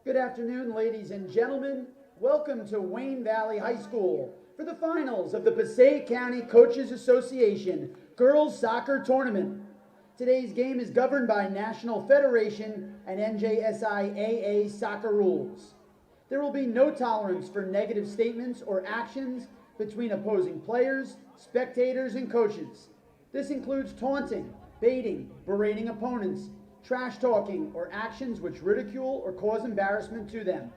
Good afternoon, ladies and gentlemen. Welcome to Wayne Valley High School for the finals of the Passaic County Coaches Association Girls Soccer Tournament. Today's game is governed by National Federation and NJSIAA soccer rules. There will be no tolerance for negative statements or actions between opposing players, spectators, and coaches. This includes taunting, baiting, berating opponents, trash talking, or actions which ridicule or cause embarrassment to them.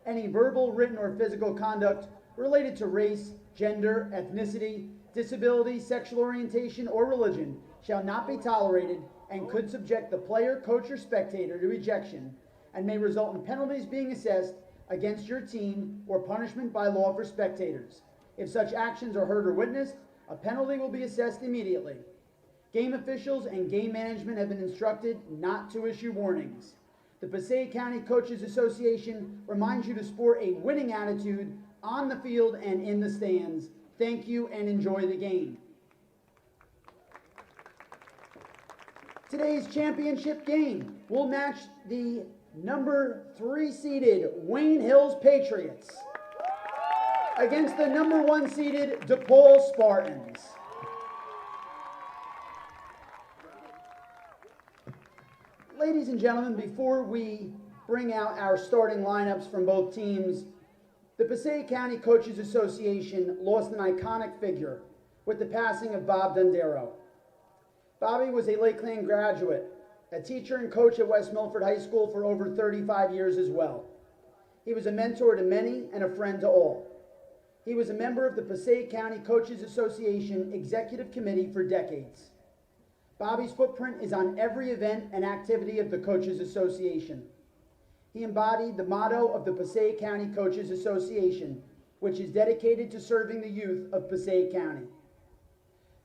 Any verbal, written, or physical conduct related to race, gender, ethnicity, disability, sexual orientation, or religion shall not be tolerated and could subject the player, coach, or spectator to ejection and may result in penalties being assessed against your team or punishment by law for spectators. If such actions are heard or witnessed, a penalty will be assessed immediately. Game officials and game management have been instructed not to issue warnings. The Passaic County Coaches Association reminds you to sport a winning attitude on the field and in the stands. Thank you and enjoy the game. Today's championship game will match the number 3 seeded Wayne Hills Patriots against the number 1 seeded Depaul Spartans. Ladies and gentlemen, before we bring out our starting lineups from both teams, the Passaic County Coaches Association lost an iconic figure with the passing of Bob Dondero. Bobby was a Lakeland graduate, a teacher and coach at West Milford High School for over 35 years as well. He was a mentor to many and a friend to all. He was a member of the Passaic County Coaches Association Executive Committee for decades. Bobby's footprint is on every event and activity of the Coaches Association. He embodied the motto of the Passaic County Coaches Association, which is dedicated to serving the youth of Passaic County.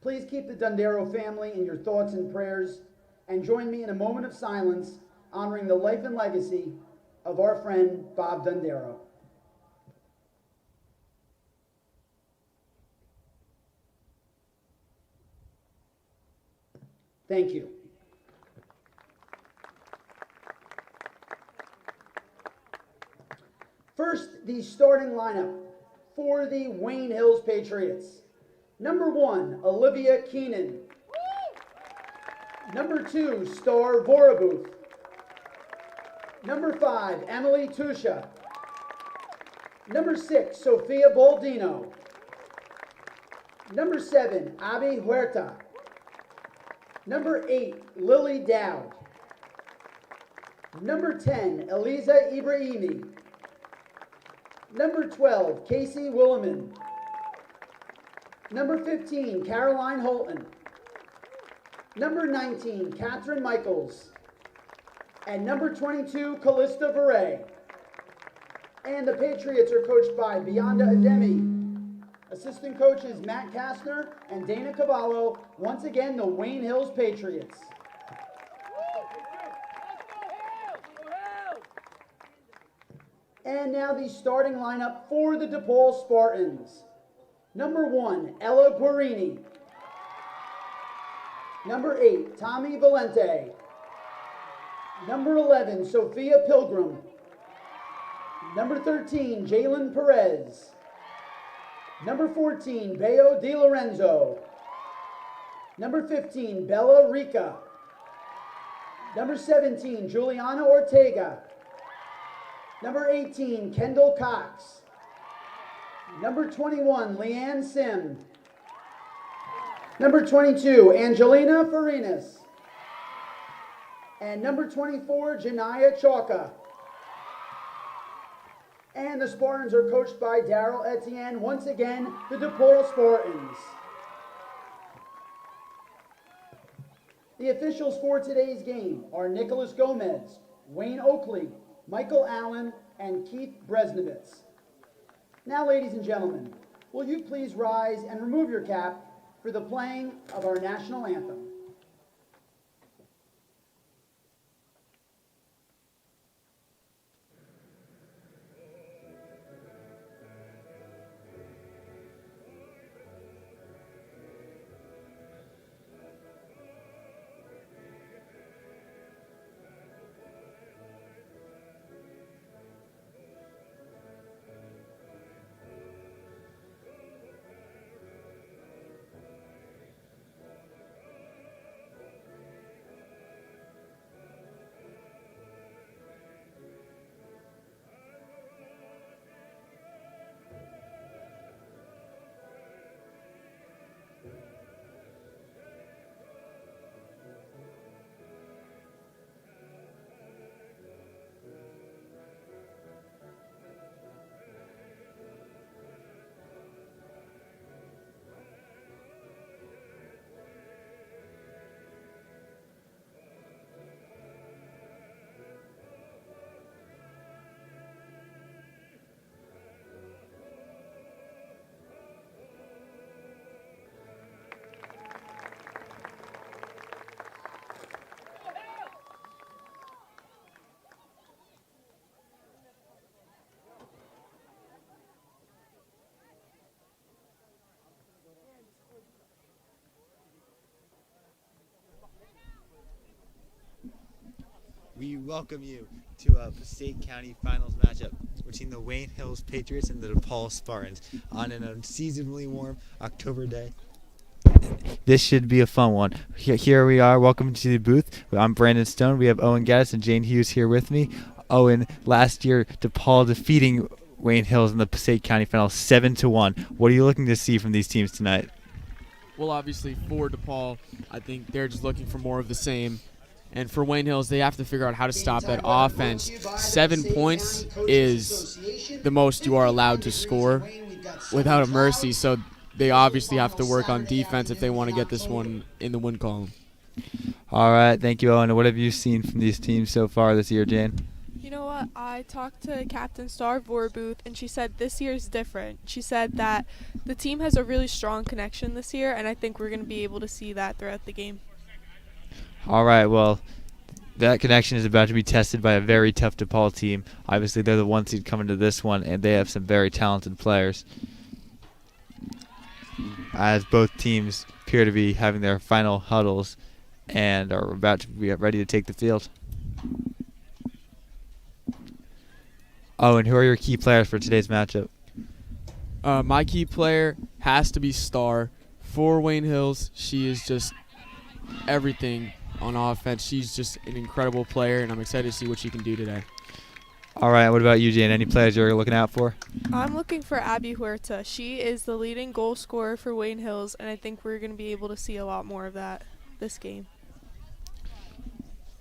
Please keep the Dondero family in your thoughts and prayers, and join me in a moment of silence honoring the life and legacy of our friend Bob Dondero. Thank you. First, the starting lineup for the Wayne Hills Patriots. Number 1, Olivia Keenan. Number 2, Star Vorabuth. Number 5, Emily Tusha. Number 6, Sophia Baldino. Number 7, Abby Huerta. Number 8, Lily Dowd. Number 10, Eliza Ibrahimi. Number 12, Casey Williman. Number 15, Caroline Holton. Number 19, Catherine Michaels. And number 22, Callista Veray. And the Patriots are coached by Bionda Ademi. Assistant coaches Matt Kastner and Dana Cavallo. Once again, the Wayne Hills Patriots. And now the starting lineup for the Depaul Spartans. Number 1, Ella Guarini. Number 8, Tommy Valente. Number 11, Sophia Pilgrim. Number 13, Jalen Perez. Number 14, Beo Di Lorenzo. Number 15, Bella Rica. Number 17, Juliana Ortega. Number 18, Kendall Cox. Number 21, Leanne Sim. Number 22, Angelina Farinas. And number 24, Janaya Chalka. And the Spartans are coached by Daryl Etienne. Once again, the Depaul Spartans. The officials for today's game are Nicholas Gomez, Wayne Oakley, Michael Allen, and Keith Bresnovitz. Now, ladies and gentlemen, will you please rise and remove your cap for the playing of our national anthem. welcome you to a Passaic County Finals matchup between the Wayne Hills Patriots and the Depaul Spartans on an unseasonably warm October day. This should be a fun one. Here we are. Welcome to the booth. I'm Brandon Stone. We have Owen Gaddis and Jane Hughes here with me. Owen, last year Depaul defeating Wayne Hills in the Passaic County Finals 7-1. What are you looking to see from these teams tonight? Well, obviously for Depaul, I think they're just looking for more of the same. And for Wayne Hills, they have to figure out how to stop that offense. 7 points is the most you are allowed to score without a mercy. So they obviously have to work on defense if they want to get this one in the win column. All right, thank you, Owen. What have you seen from these teams so far this year, Jane? You know what? I talked to Captain Star Vorbooth, and she said this year is different. She said that the team has a really strong connection this year, and I think we're going to be able to see that throughout the game. All right, well, that connection is about to be tested by a very tough DePaul team. Obviously, they're the one seed coming to this one, and they have some very talented players. As both teams appear to be having their final huddles and are about to be ready to take the field. Oh, and who are your key players for today's matchup? My key player has to be Star. For Wayne Hills, she is just everything on offense. She's just an incredible player, and I'm excited to see what she can do today. All right, what about you, Jane? Any players you're looking out for? I'm looking for Abby Huerta. She is the leading goal scorer for Wayne Hills, and I think we're going to be able to see a lot more of that this game.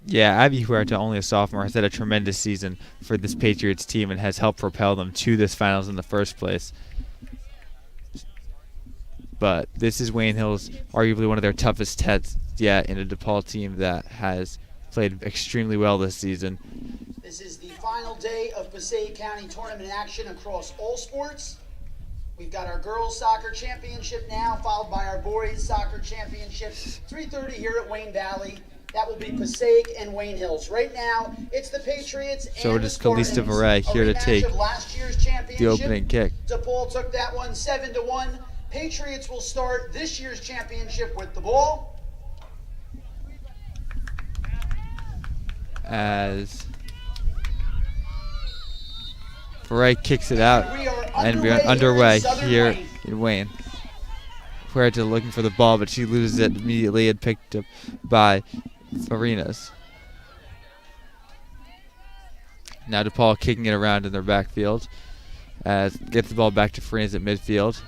Yeah, Abby Huerta, only a sophomore, has had a tremendous season for this Patriots team and has helped propel them to this finals in the first place. But this is Wayne Hills, arguably one of their toughest tests yet, in a DePaul team that has played extremely well this season. This is the final day of Passaic County tournament action across all sports. We've got our girls soccer championship now, followed by our boys soccer championship. 3:30 here at Wayne Valley. That will be Passaic and Wayne Hills. Right now, it's the Patriots So and it is the Spartans. Kalista Varay here to take the opening kick. Depaul took that one 7-1. Patriots will start this year's championship with the ball. As Varay kicks it out, and we're underway here in Wayne. Huerta looking for the ball, but she loses it immediately and picked up by Farinas. Now DePaul kicking it around in their backfield. As gets the ball back to Farinas at midfield.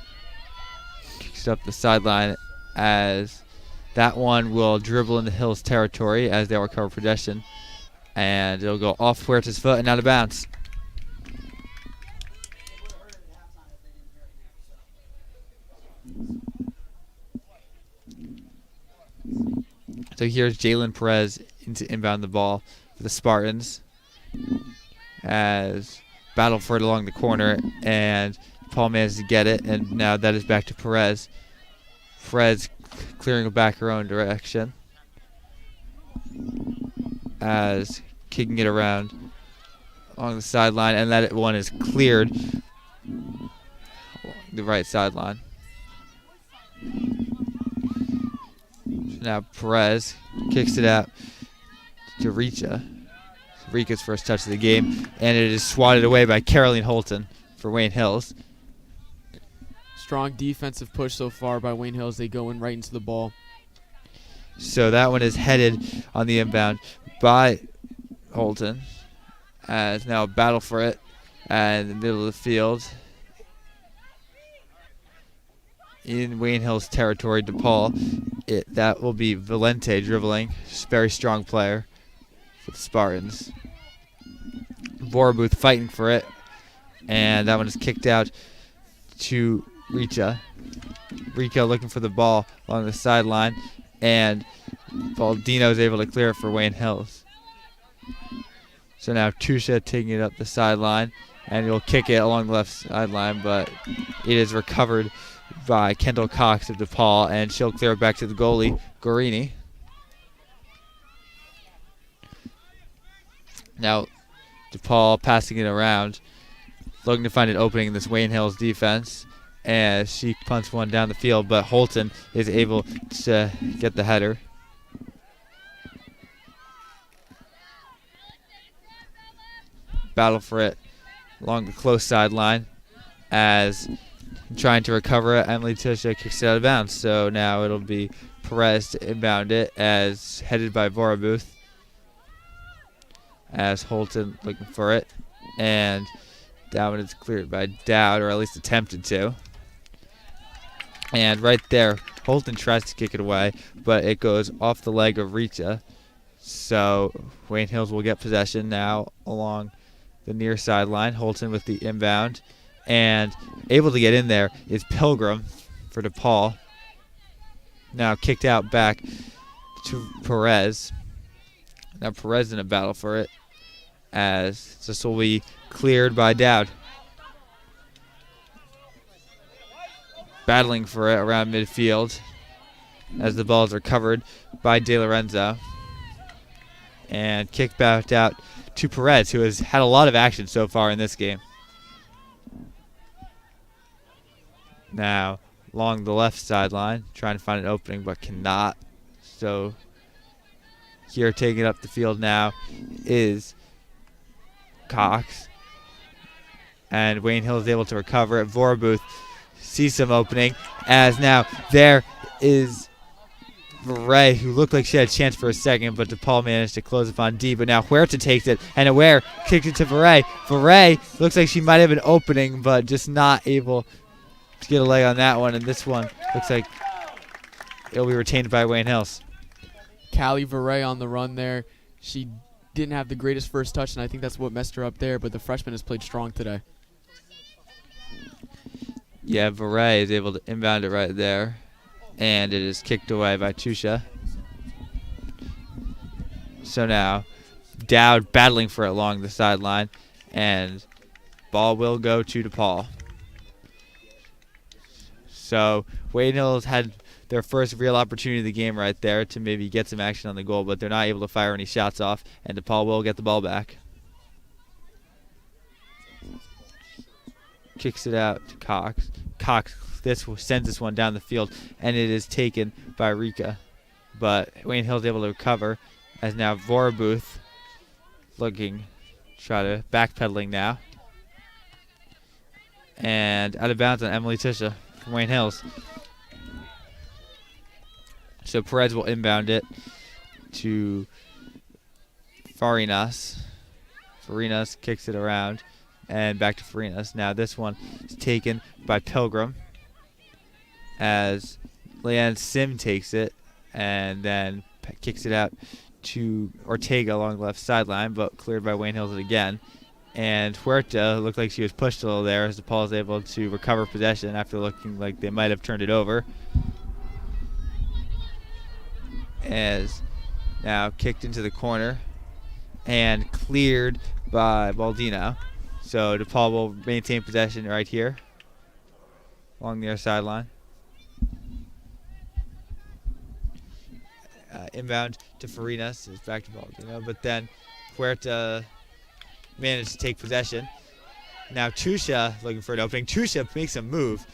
Kicks it up the sideline as that one will dribble into Hills territory as they'll recover possession. And it'll go off Huerta's foot and out of bounds. So here's Jalen Perez to inbound the ball for the Spartans as battle for it along the corner, and Paul manages to get it, and now that is back to Perez. Perez clearing it back her own direction as kicking it around along the sideline, and that one is cleared along the right sideline. Now Perez kicks it out to Richa. Rika's first touch of the game, and it is swatted away by Caroline Holton for Wayne Hills. Strong defensive push so far by Wayne Hills. They go in right into the ball. So that one is headed on the inbound by Holton. As now a battle for it in the middle of the field. In Wayne Hills territory, DePaul. That will be Valente dribbling. Very strong player for the Spartans. Vorbooth fighting for it. And that one is kicked out to Richa. Rico looking for the ball along the sideline. And Baldino is able to clear it for Wayne Hills. So now Tusha taking it up the sideline. And he'll kick it along the left sideline, but it is recovered by Kendall Cox of DePaul, and she'll clear it back to the goalie, Gorini. Now DePaul passing it around, looking to find an opening in this Wayne Hills defense, as she punts one down the field, but Holton is able to get the header. battle for it along the close sideline as trying to recover it. Emily Tisha kicks it out of bounds. So now it'll be Perez to inbound it as headed by Vorabuth. As Holton looking for it. And that one is cleared by Dowd, or at least attempted to. And right there, Holton tries to kick it away, but it goes off the leg of Richa. So Wayne Hills will get possession now along the near sideline. Holton with the inbound. And able to get in there is Pilgrim for DePaul. Now kicked out back to Perez. Now Perez in a battle for it, as this will be cleared by Dowd. Battling for it around midfield as the ball is recovered by De Lorenzo. And kicked back out to Perez, who has had a lot of action so far in this game. Now along the left sideline, trying to find an opening but cannot. So here taking up the field now is Cox. And Wayne Hill is able to recover it. Vorabuth sees some opening, as now there is Ray, who looked like she had a chance for a second, but DePaul managed to close upon D. But now Huerta takes it, and Aware kicked it to Varay. Varay looks like she might have an opening, but just not able to get a leg on that one. And this one looks like it'll be retained by Wayne Hills. Callie Varay on the run there. She didn't have the greatest first touch, and I think that's what messed her up there, but the freshman has played strong today. Yeah, Varay is able to inbound it right there, and it is kicked away by Tusha. So now Dowd battling for it along the sideline, and ball will go to DePaul. So Wayne Hills had their first real opportunity of the game right there to maybe get some action on the goal, but they're not able to fire any shots off, and DePaul will get the ball back. Kicks it out to Cox. Cox sends this one down the field, and it is taken by Rika. But Wayne Hill's able to recover, as now Vorabuth looking, try to backpedaling now. And out of bounds on Emily Tisha from Wayne Hills. So Perez will inbound it to Farinas. Farinas kicks it around and back to Farinas. Now this one is taken by Pilgrim, as Leanne Sim takes it and then kicks it out to Ortega along the left sideline, but cleared by Wayne Hills again. And Huerta looked like she was pushed a little there, as DePaul is able to recover possession after looking like they might have turned it over. As now kicked into the corner and cleared by Baldino. So DePaul will maintain possession right here along the other sideline. Inbound to Farinas is back to Baldino, but then Huerta managed to take possession. Now Tusha looking for an opening. Tusha makes a move.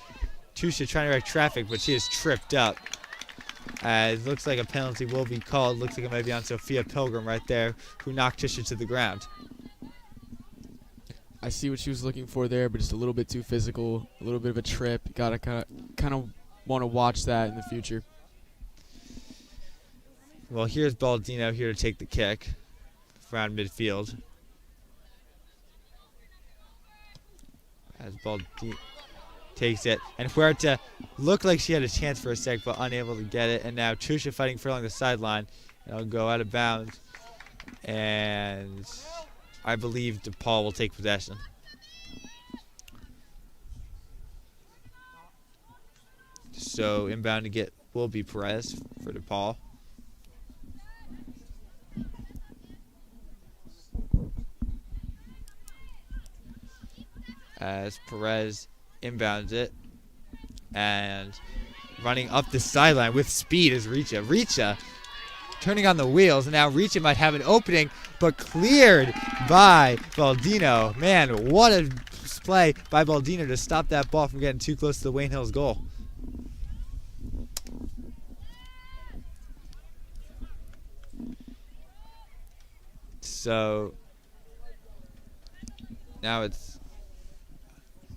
Tusha trying to direct traffic, but she is tripped up. It looks like a penalty will be called. Looks like it might be on Sophia Pilgrim right there, who knocked Tusha to the ground. I see what she was looking for there, but just a little bit too physical, a little bit of a trip. Gotta kind of want to watch that in the future. Well, here's Baldino here to take the kick around midfield. As Baldino takes it, and Huerta looked like she had a chance for a sec, but unable to get it. And now Tusha fighting for along the sideline. It'll go out of bounds, and I believe DePaul will take possession. So inbound to get will be Perez for DePaul. As Perez inbounds it, and running up the sideline with speed is Richa. Richa turning on the wheels, and now Richa might have an opening, but cleared by Baldino. Man, what a play by Baldino to stop that ball from getting too close to the Wayne Hills goal. So Now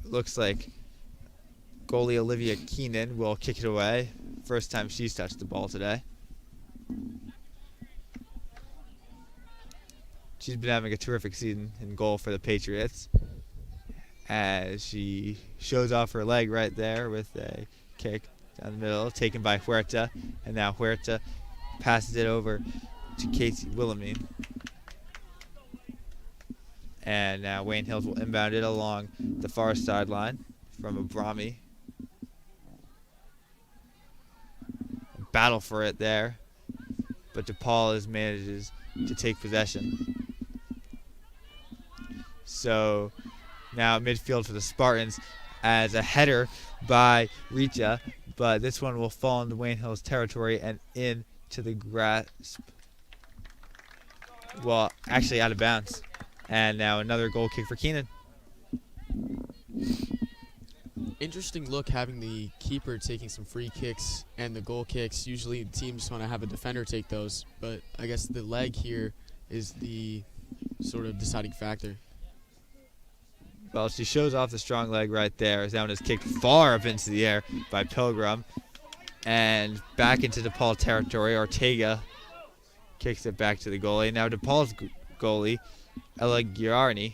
looks like goalie Olivia Keenan will kick it away. First time she's touched the ball today. She's been having a terrific season in goal for the Patriots, as she shows off her leg right there with a kick down the middle, taken by Huerta, and now Huerta passes it over to Casey Wilhelmine. And now Wayne Hills will inbound it along the far sideline from Abrami. Battle for it there, but Depaul manages to take possession. So now midfield for the Spartans as a header by Richa, but this one will fall into Wayne Hills territory and into the grasp. Well, actually out of bounds. And now another goal kick for Keenan. Interesting look having the keeper taking some free kicks and the goal kicks. Usually teams want to have a defender take those, but I guess the leg here is the sort of deciding factor. Well, she shows off the strong leg right there as that one is kicked far up into the air by Pilgrim. And back into DePaul territory. Ortega kicks it back to the goalie. Now DePaul's goalie, Ella Giarni,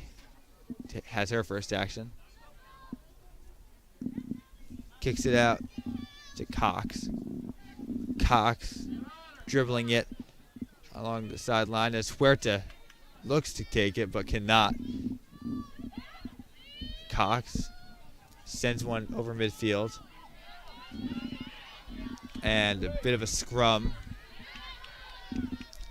has her first action. Kicks it out to Cox. Cox dribbling it along the sideline as Huerta looks to take it but cannot. Cox sends one over midfield. And a bit of a scrum.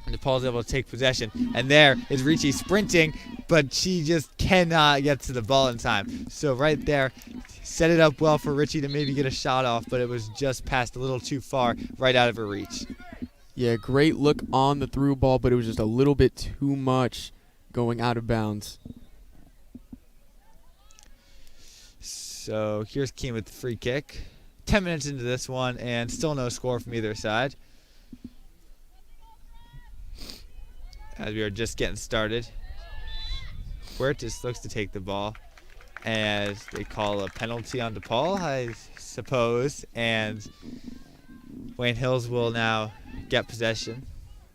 And DePaul's able to take possession. And there is Ricci sprinting, but she just cannot get to the ball in time. So right there, set it up well for Ricci to maybe get a shot off, but it was just passed a little too far, right out of her reach. Yeah, great look on the through ball, but it was just a little bit too much going out of bounds. So here's Keene with the free kick. 10 minutes into this one, and still no score from either side, as we are just getting started. Huertas looks to take the ball, as they call a penalty on DePaul, I suppose, and Wayne Hills will now get possession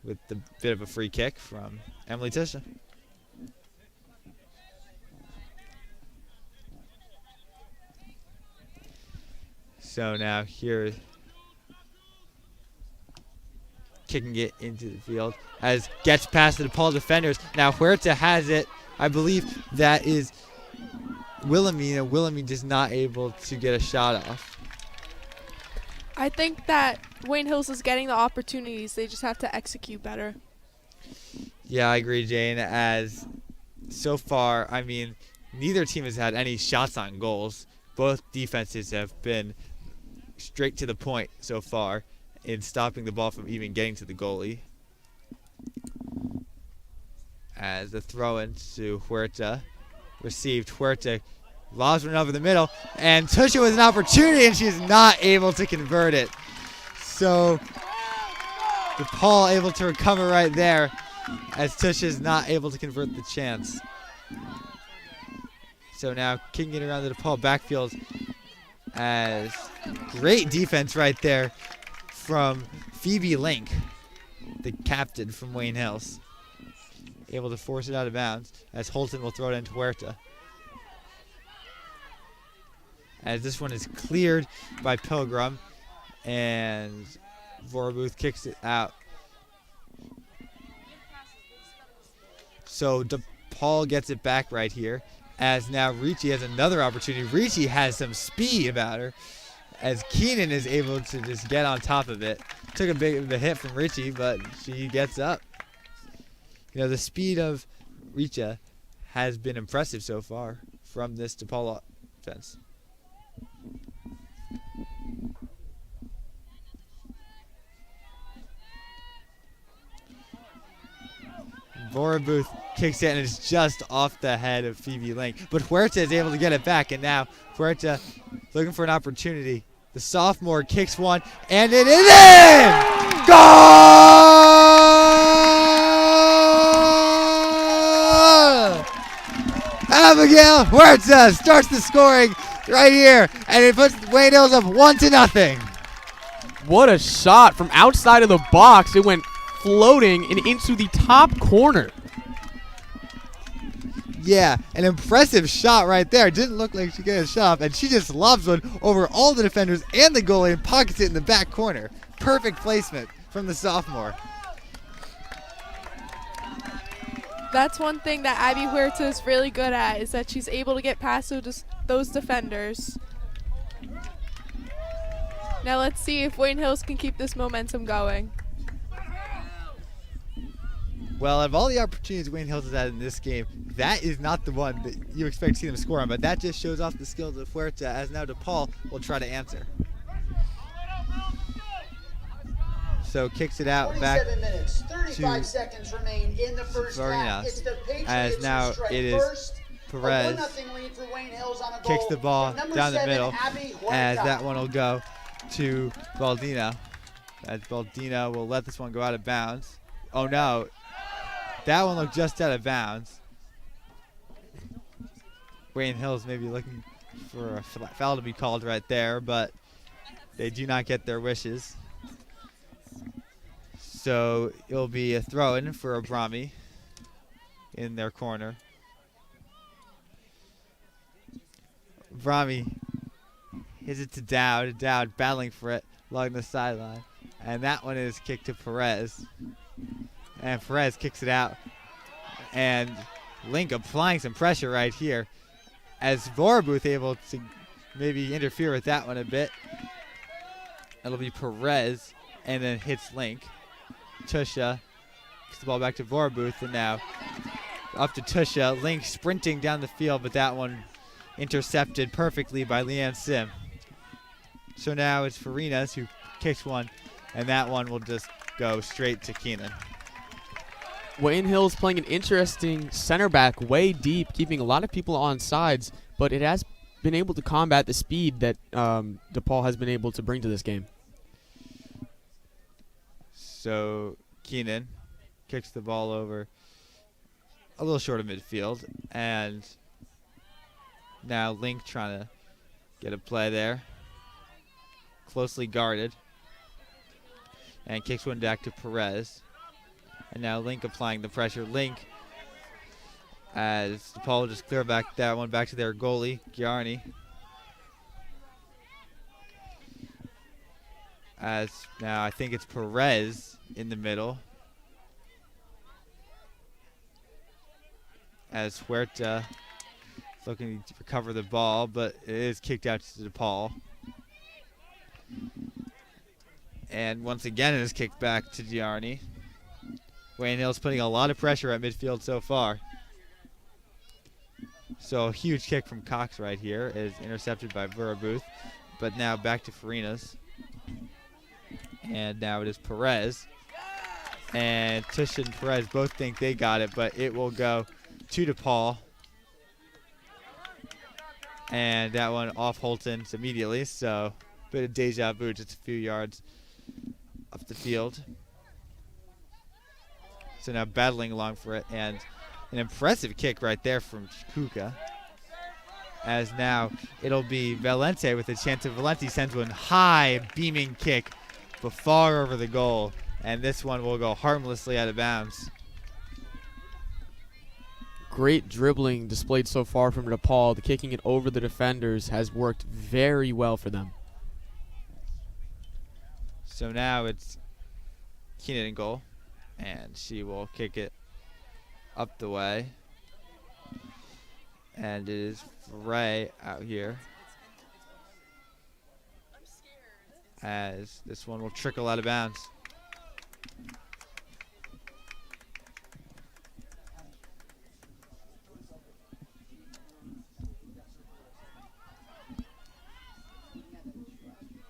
with the bit of a free kick from Emily Tisha. So now here, kicking it into the field as gets past the DePaul defenders. Now Huerta has it. I believe that is Wilhelmine. Wilhelmine is not able to get a shot off. I think that Wayne Hills is getting the opportunities. They just have to execute better. Yeah, I agree, Jane. As so far, I mean, neither team has had any shots on goals. Both defenses have been straight to the point so far in stopping the ball from even getting to the goalie. As the throw-in to Huerta received, Huerta lobs one over the middle, and Tusha with an opportunity, and she's not able to convert it. So DePaul able to recover right there, as Tusha is not able to convert the chance. So now kicking it around the DePaul backfield, as great defense right there from Phoebe Link, the captain from Wayne Hills. Able to force it out of bounds, as Holton will throw it into Huerta. As this one is cleared by Pilgrim, and Vorabuth kicks it out. So DePaul gets it back right here, as now Ricci has another opportunity. Ricci has some speed about her, as Keenan is able to just get on top of it. Took a big of a hit from Ricci, but she gets up. You know, the speed of Richa has been impressive so far from this DePaul offense. Vorabuth kicks it and it's just off the head of Phoebe Link. But Huerta is able to get it back, and now Huerta looking for an opportunity. The sophomore kicks one, and it is in! Goal! Abigail Huerta starts the scoring right here, and it puts Wayne Hills up 1-0. What a shot from outside of the box. It went floating and into the top corner. Yeah, an impressive shot right there. Didn't look like she got a shot, and she just lobs one over all the defenders and the goalie and pockets it in the back corner. Perfect placement from the sophomore. That's one thing that Abby Huerta is really good at, is that she's able to get past those defenders. Now let's see if Wayne Hills can keep this momentum going. Well, out of all the opportunities Wayne Hills has had in this game, that is not the one that you expect to see them score on, but that just shows off the skills of Huerta, as now Depaul will try to answer. So kicks it out back 47 minutes, 35 to seconds remain in the first half. It's the Patriots as now who strike it is first. Perez A 1-0 lead for Wayne Hills on a kicks goal the ball from number down the 7, middle, Abby Huerta. as that one will go to Baldino. As Baldino will let this one go out of bounds. Oh no, that one looked just out of bounds. Wayne Hills may be looking for a foul to be called right there, but they do not get their wishes. So it'll be a throw-in for Abrami in their corner. Abrami hits it to Dowd. Dowd battling for it along the sideline. And that one is kicked to Perez. And Perez kicks it out. And Link applying some pressure right here, as Vorabuth able to maybe interfere with that one a bit. It'll be Perez, and then hits Link. Tusha gets the ball back to Vorabuth, and now up to Tusha. Link sprinting down the field, but that one intercepted perfectly by Leanne Sim. So now it's Farinas who kicks one, and that one will just go straight to Keenan. Wayne Hills playing an interesting center back way deep, keeping a lot of people on sides, but it has been able to combat the speed that Depaul has been able to bring to this game. So Keenan kicks the ball over a little short of midfield, and now Link trying to get a play there. Closely guarded, and kicks one back to Perez. And now Link applying the pressure. Link, as Depaul will just clear back that one back to their goalie, Giarni. As now I think it's Perez in the middle. As Huerta is looking to recover the ball, but it is kicked out to Depaul. And once again it is kicked back to Giarni. Wayne Hills putting a lot of pressure at midfield so far. So a huge kick from Cox right here is intercepted by Vorabuth. But now back to Farinas. And now it is Perez. And Tush and Perez both think they got it, but it will go to Depaul. And that one off Holton immediately, so a bit of deja vu, just a few yards up the field. So now battling along for it, and an impressive kick right there from Kuka. As now it'll be Valente with a chance of Valente sends one high beaming kick, but far over the goal, and this one will go harmlessly out of bounds. Great dribbling displayed so far from Depaul. The kicking it over the defenders has worked very well for them. So now it's Keenan in goal, and she will kick it up the way. And it is Ray out here, as this one will trickle out of bounds.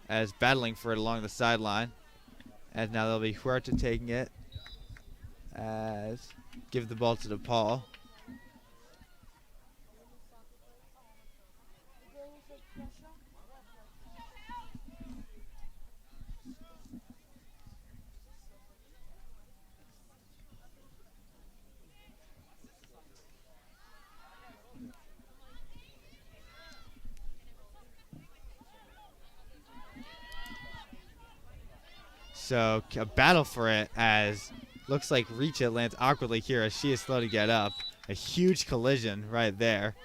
As battling for it along the sideline. As now there'll be Huerta taking it. As give the ball to Depaul. So a battle for it, as looks like Richa lands awkwardly here as she is slow to get up. A huge collision right there,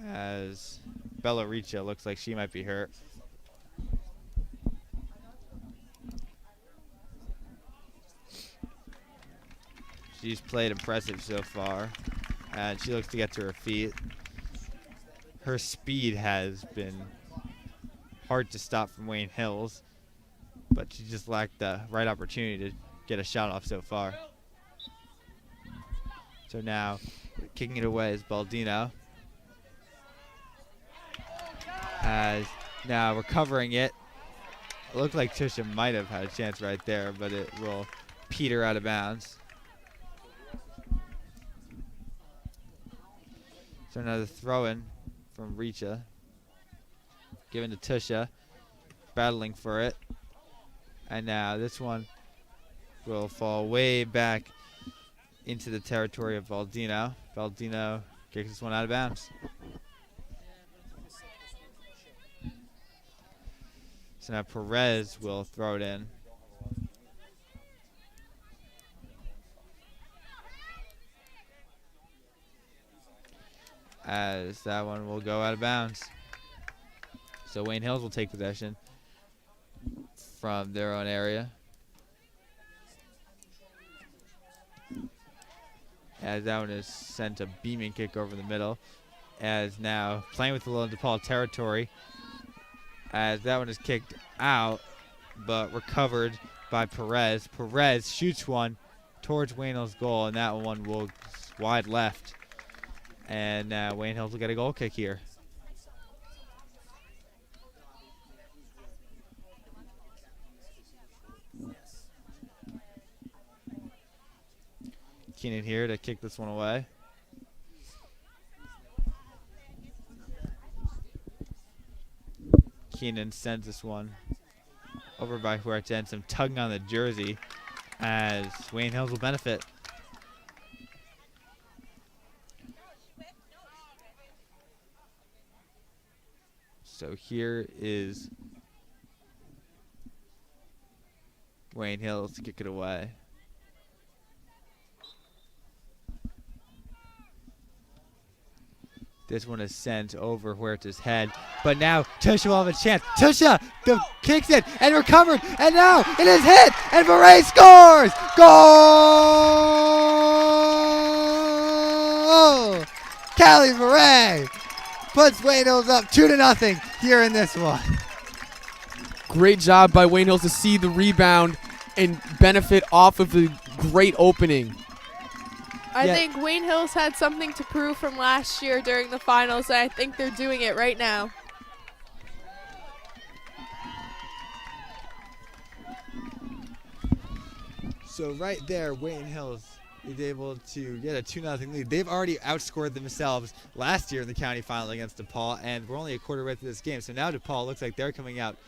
as Bella Richa looks like she might be hurt. She's played impressive so far, and she looks to get to her feet. Her speed has been hard to stop from Wayne Hills, but she just lacked the right opportunity to get a shot off so far. So now, kicking it away is Baldino. As now recovering it. It looked like Tusha might have had a chance right there, but it will peter out of bounds. So another throw-in from Richa. Given to Tusha. Battling for it. And now this one will fall way back into the territory of Baldino. Baldino kicks this one out of bounds. So now Perez will throw it in. As that one will go out of bounds. So Wayne Hills will take possession from their own area. As that one is sent a beaming kick over the middle. As now playing with the little Depaul territory. As that one is kicked out, but recovered by Perez. Perez shoots one towards Wayne Hills' goal, and that one will wide left. And Wayne Hills will get a goal kick here. Keenan here to kick this one away. Keenan sends this one over by Huerta, and some tugging on the jersey as Wayne Hills will benefit. So here is Wayne Hills to kick it away. This one is sent over Huerta's head. But now Tusha will have a chance. Tusha kicks it and recovered. And now it is hit. And Beret scores! Goal! Callie Beret puts Wayne Hills up 2-0 here in this one. Great job by Wayne Hills to see the rebound and benefit off of the great opening. I think Wayne Hills had something to prove from last year during the finals, and I think they're doing it right now. So right there, Wayne Hills is able to get a 2-0 lead. They've already outscored themselves last year in the county final against Depaul, and we're only a quarter way through this game. So now Depaul looks like they're coming out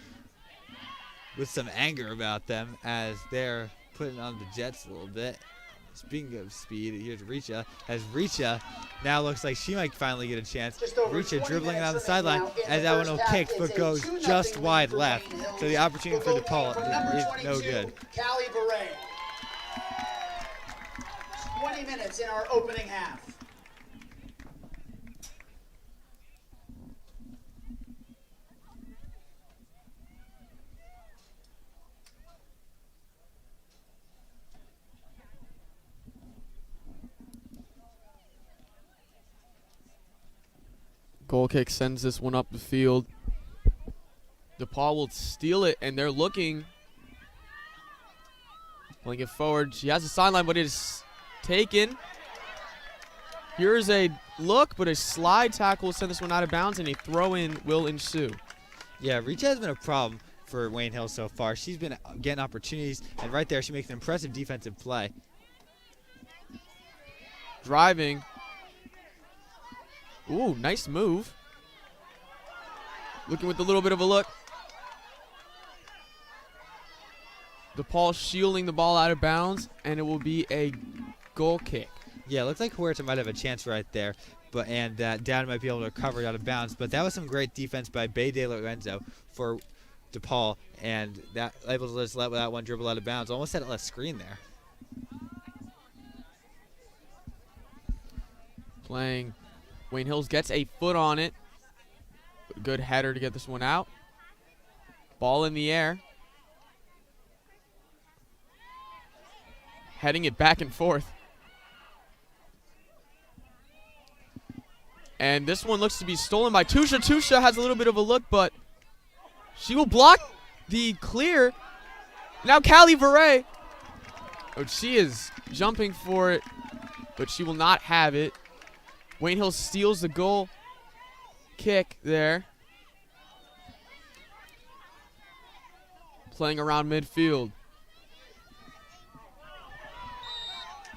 with some anger about them as they're putting on the Jets a little bit. Speaking of speed, here's Richa. As Richa now looks like she might finally get a chance. Richa dribbling it on the sideline as that one will kick, but goes just wide left. So the opportunity for DePaul is no good. Callie Beret. 20 minutes in our opening half. Goal kick sends this one up the field. DePaul will steal it, and they're looking. Pulling it forward. She has a sideline, but it is taken. Here's a look, but a slide tackle will send this one out of bounds, and a throw-in will ensue. Yeah, Richa has been a problem for Wayne Hill so far. She's been getting opportunities, and right there she makes an impressive defensive play. Driving. Ooh, nice move. Looking with a little bit of a look. DePaul shielding the ball out of bounds, and it will be a goal kick. Yeah, it looks like Huerta might have a chance right there, and Dowd might be able to recover it out of bounds. But that was some great defense by Bay De Lorenzo for DePaul, and that able to just let that one dribble out of bounds. Almost had it left screen there. Playing. Wayne Hills gets a foot on it. Good header to get this one out. Ball in the air. Heading it back and forth. And this one looks to be stolen by Tusha. Tusha has a little bit of a look, but she will block the clear. Now Callie Veray. Oh, she is jumping for it, but she will not have it. Wayne Hills steals the goal kick there. Playing around midfield.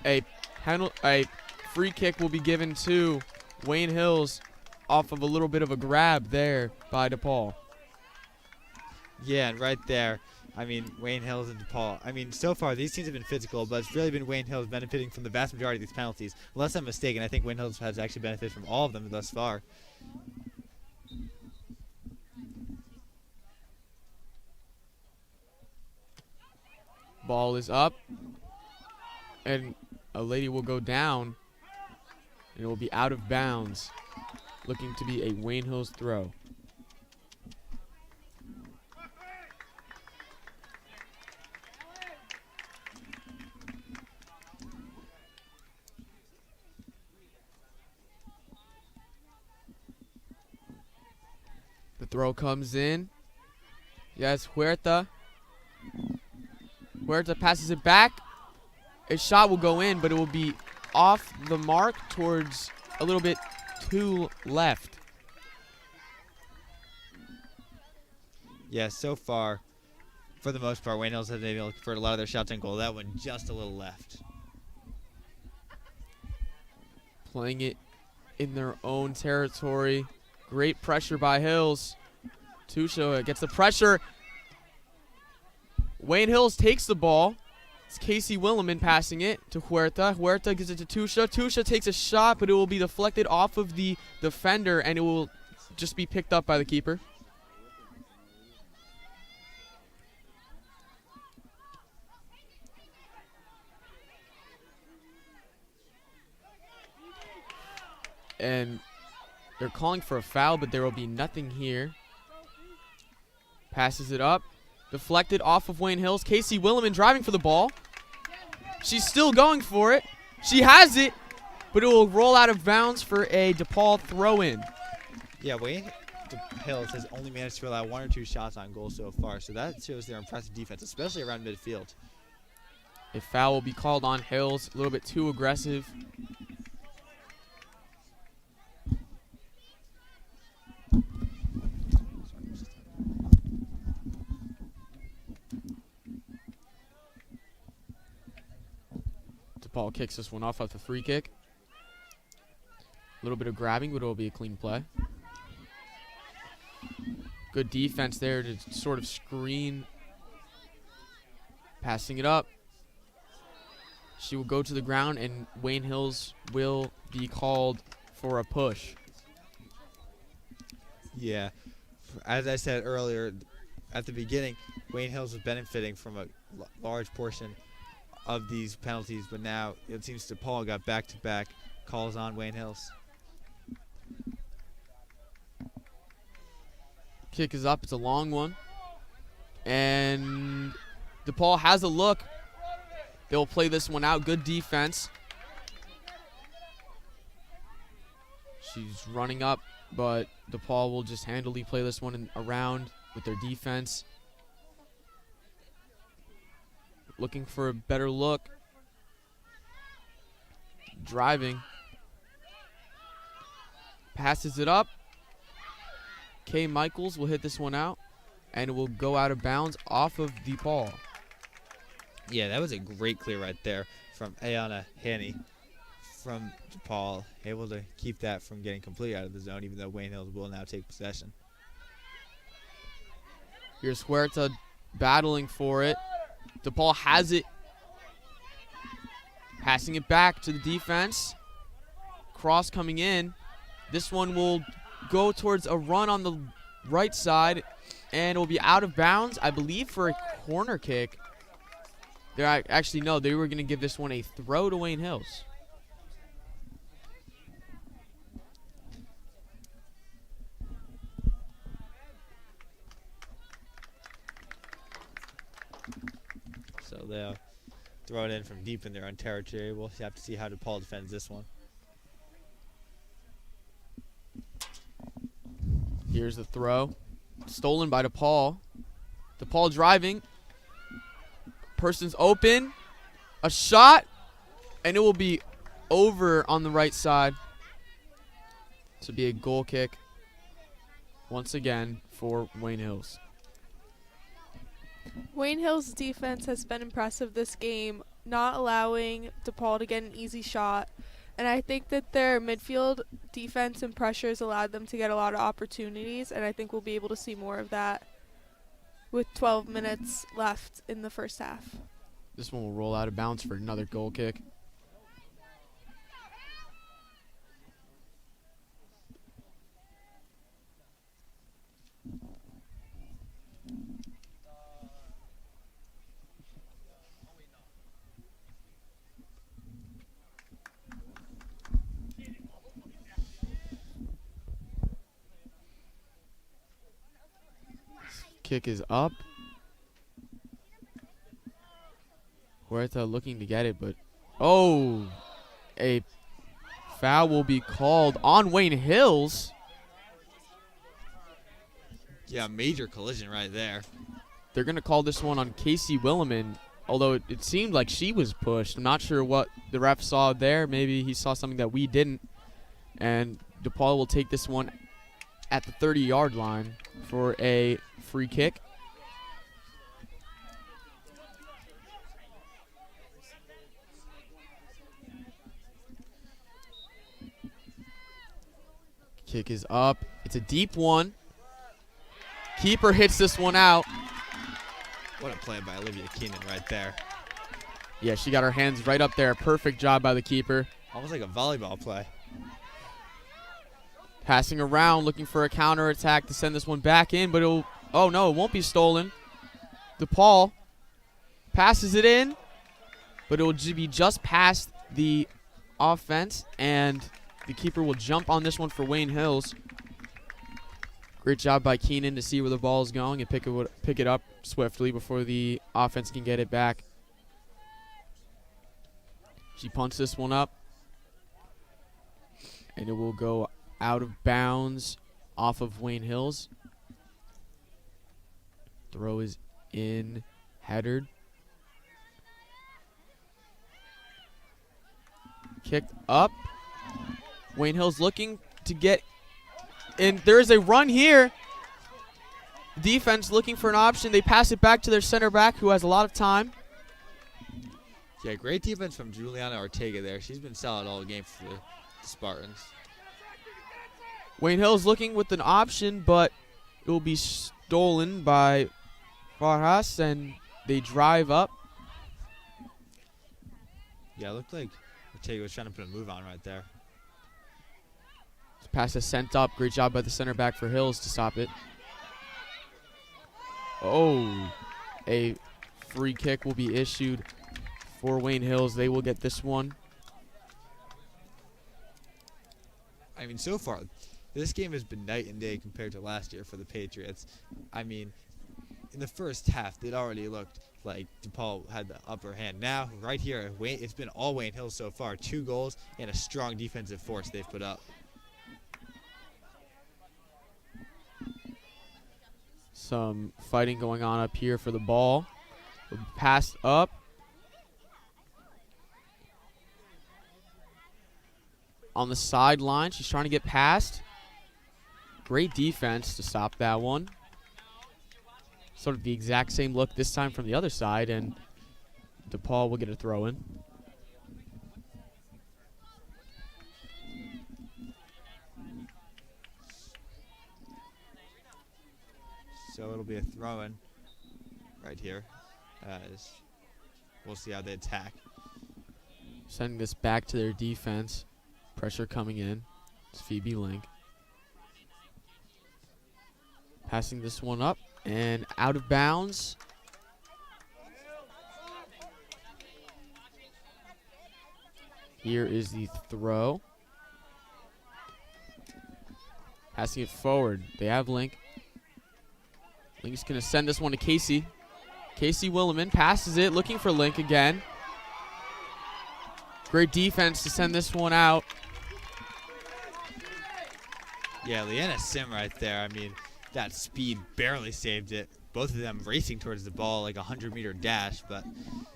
A free kick will be given to Wayne Hills off of a little bit of a grab there by DePaul. Yeah, and right there, I mean, Wayne Hills and DePaul. I mean, so far, these teams have been physical, but it's really been Wayne Hills benefiting from the vast majority of these penalties. Unless I'm mistaken, I think Wayne Hills has actually benefited from all of them thus far. Ball is up, and a lady will go down, and it will be out of bounds, looking to be a Wayne Hills throw. The throw comes in. Yes, Huerta. Huerta passes it back. A shot will go in, but it will be off the mark towards a little bit to left. Yeah, so far, for the most part, Wayne Hills has been able to convert a lot of their shots on goal. That one just a little left. Playing it in their own territory. Great pressure by Hills. Tusha gets the pressure. Wayne Hills takes the ball. It's Casey Williman passing it to Huerta. Huerta gives it to Tusha. Tusha takes a shot, but it will be deflected off of the defender, and it will just be picked up by the keeper. And they're calling for a foul, but there will be nothing here. Passes it up. Deflected off of Wayne Hills. Casey Williman driving for the ball. She's still going for it. She has it, but it will roll out of bounds for a DePaul throw-in. Yeah, Wayne Hills has only managed to allow 1 or 2 shots on goal so far, so that shows their impressive defense, especially around midfield. A foul will be called on Hills. A little bit too aggressive. DePaul kicks this one off the free kick. A little bit of grabbing, but it will be a clean play. Good defense there to sort of screen. Passing it up. She will go to the ground, and Wayne Hills will be called for a push. Yeah. As I said earlier, at the beginning, Wayne Hills was benefiting from a large portion of these penalties, but now it seems DePaul got back-to-back calls on Wayne Hills. Kick is up. It's a long one. And DePaul has a look. They'll play this one out. Good defense. She's running up, but DePaul will just handily play this one around with their defense. Looking for a better look. Driving. Passes it up. Kay Michaels will hit this one out, and it will go out of bounds off of DePaul. Yeah, that was a great clear right there from Ayana Haney from DePaul, able to keep that from getting completely out of the zone, even though Wayne Hills will now take possession. Here's Huerta battling for it. DePaul has it. Passing it back to the defense. Cross coming in. This one will go towards a run on the right side. and it will be out of bounds, I believe, for a corner kick. Actually, no, they were going to give this one a throw to Wayne Hills. So they'll throw it in from deep in their own territory. We'll have to see how DePaul defends this one. Here's the throw. Stolen by DePaul. DePaul driving. Person's open. A shot. And it will be over on the right side. This will be a goal kick. Once again for Wayne Hills. Wayne Hill's defense has been impressive this game, not allowing DePaul to get an easy shot. And I think that their midfield defense and pressures allowed them to get a lot of opportunities, and I think we'll be able to see more of that with 12 minutes left in the first half. This one will roll out of bounds for another goal kick. Kick is up. Huerta looking to get it, but a foul will be called on Wayne Hills. Yeah, major collision right there. They're going to call this one on Casey Williman, although it seemed like she was pushed. I'm not sure what the ref saw there. Maybe he saw something that we didn't. And DePaul will take this one at the 30-yard line for a free kick. Kick is up. It's a deep one. Keeper hits this one out. What a play by Olivia Keenan right there. Yeah, she got her hands right up there. Perfect job by the keeper. Almost like a volleyball play. Passing around, looking for a counterattack to send this one back in, but it'll... Oh, no, it won't be stolen. DePaul passes it in, but it will be just past the offense, and the keeper will jump on this one for Wayne Hills. Great job by Keenan to see where the ball is going and pick it up swiftly before the offense can get it back. She punts this one up, and it will go out of bounds off of Wayne Hills. Throw is in, headered. Kicked up. Wayne Hills looking to get in. There is a run here. Defense looking for an option. They pass it back to their center back, who has a lot of time. Yeah, great defense from Juliana Ortega there. She's been solid all game for the Spartans. Wayne Hills looking with an option, but it will be stolen by Farhas, and they drive up. Yeah, it looked like Ortega was trying to put a move on right there. Pass is sent up. Great job by the center back for Hills to stop it. Oh, a free kick will be issued for Wayne Hills. They will get this one. I mean, so far, this game has been night and day compared to last year for the Patriots. I mean, in the first half, it already looked like DePaul had the upper hand. Now, right here, it's been all Wayne Hills so far. 2 goals and a strong defensive force they've put up. Some fighting going on up here for the ball. Passed up. On the sideline, she's trying to get past. Great defense to stop that one. Sort of the exact same look this time from the other side, and DePaul will get a throw in. So it'll be a throw-in right here. As we'll see how they attack. Sending this back to their defense. Pressure coming in. It's Phoebe Link. Passing this one up. And out of bounds. Here is the throw. Passing it forward. They have Link. Link's going to send this one to Casey. Casey Williman passes it, looking for Link again. Great defense to send this one out. Yeah, Leanna Sim right there. I mean, that speed barely saved it. Both of them racing towards the ball like a 100-meter dash, but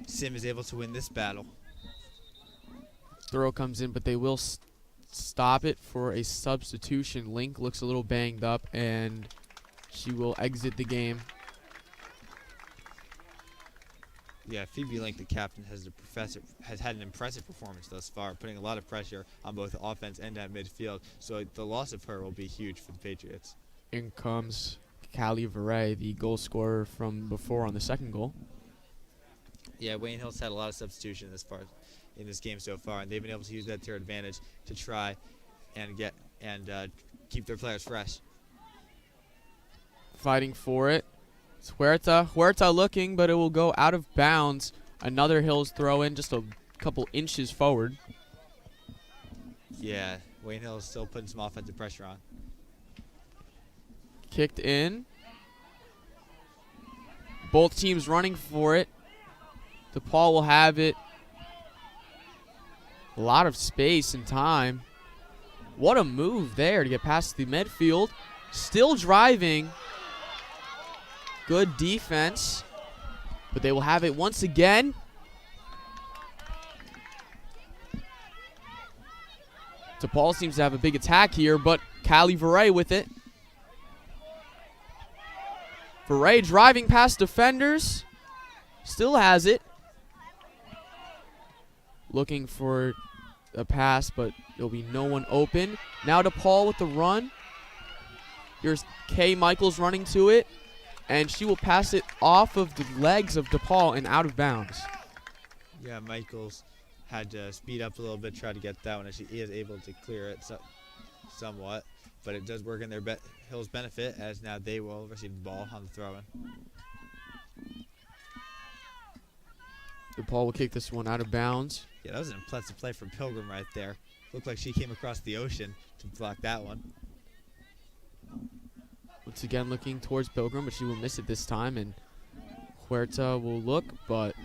Sim is able to win this battle. Throw comes in, but they will stop it for a substitution. Link looks a little banged up, and she will exit the game. Yeah, Phoebe Link, the captain, has had an impressive performance thus far, putting a lot of pressure on both offense and at midfield. So the loss of her will be huge for the Patriots. In comes Callie Varay, the goal scorer from before on the second goal. Yeah, Wayne Hill's had a lot of substitution in this game so far, and they've been able to use that to their advantage to try and keep their players fresh. Fighting for it. It's Huerta looking, but it will go out of bounds. Another Hills throw in just a couple inches forward. Yeah, Wayne Hill is still putting some offensive pressure on. Kicked in. Both teams running for it. DePaul will have it. A lot of space and time. What a move there to get past the midfield. Still driving. Good defense. But they will have it once again. DePaul seems to have a big attack here, but Callie Varay with it. Varay driving past defenders. Still has it. Looking for a pass, but there'll be no one open. Now DePaul with the run. Here's Kay Michaels running to it. And she will pass it off of the legs of DePaul and out of bounds. Yeah, Michaels had to speed up a little bit, try to get that one, and she is able to clear it somewhat. But it does work in their Hill's benefit, as now they will receive the ball on the throw-in. DePaul will kick this one out of bounds. Yeah, that was an impressive play from Pilgrim right there. Looked like she came across the ocean to block that one. Once again looking towards Pilgrim, but she will miss it this time, and Huerta will look, but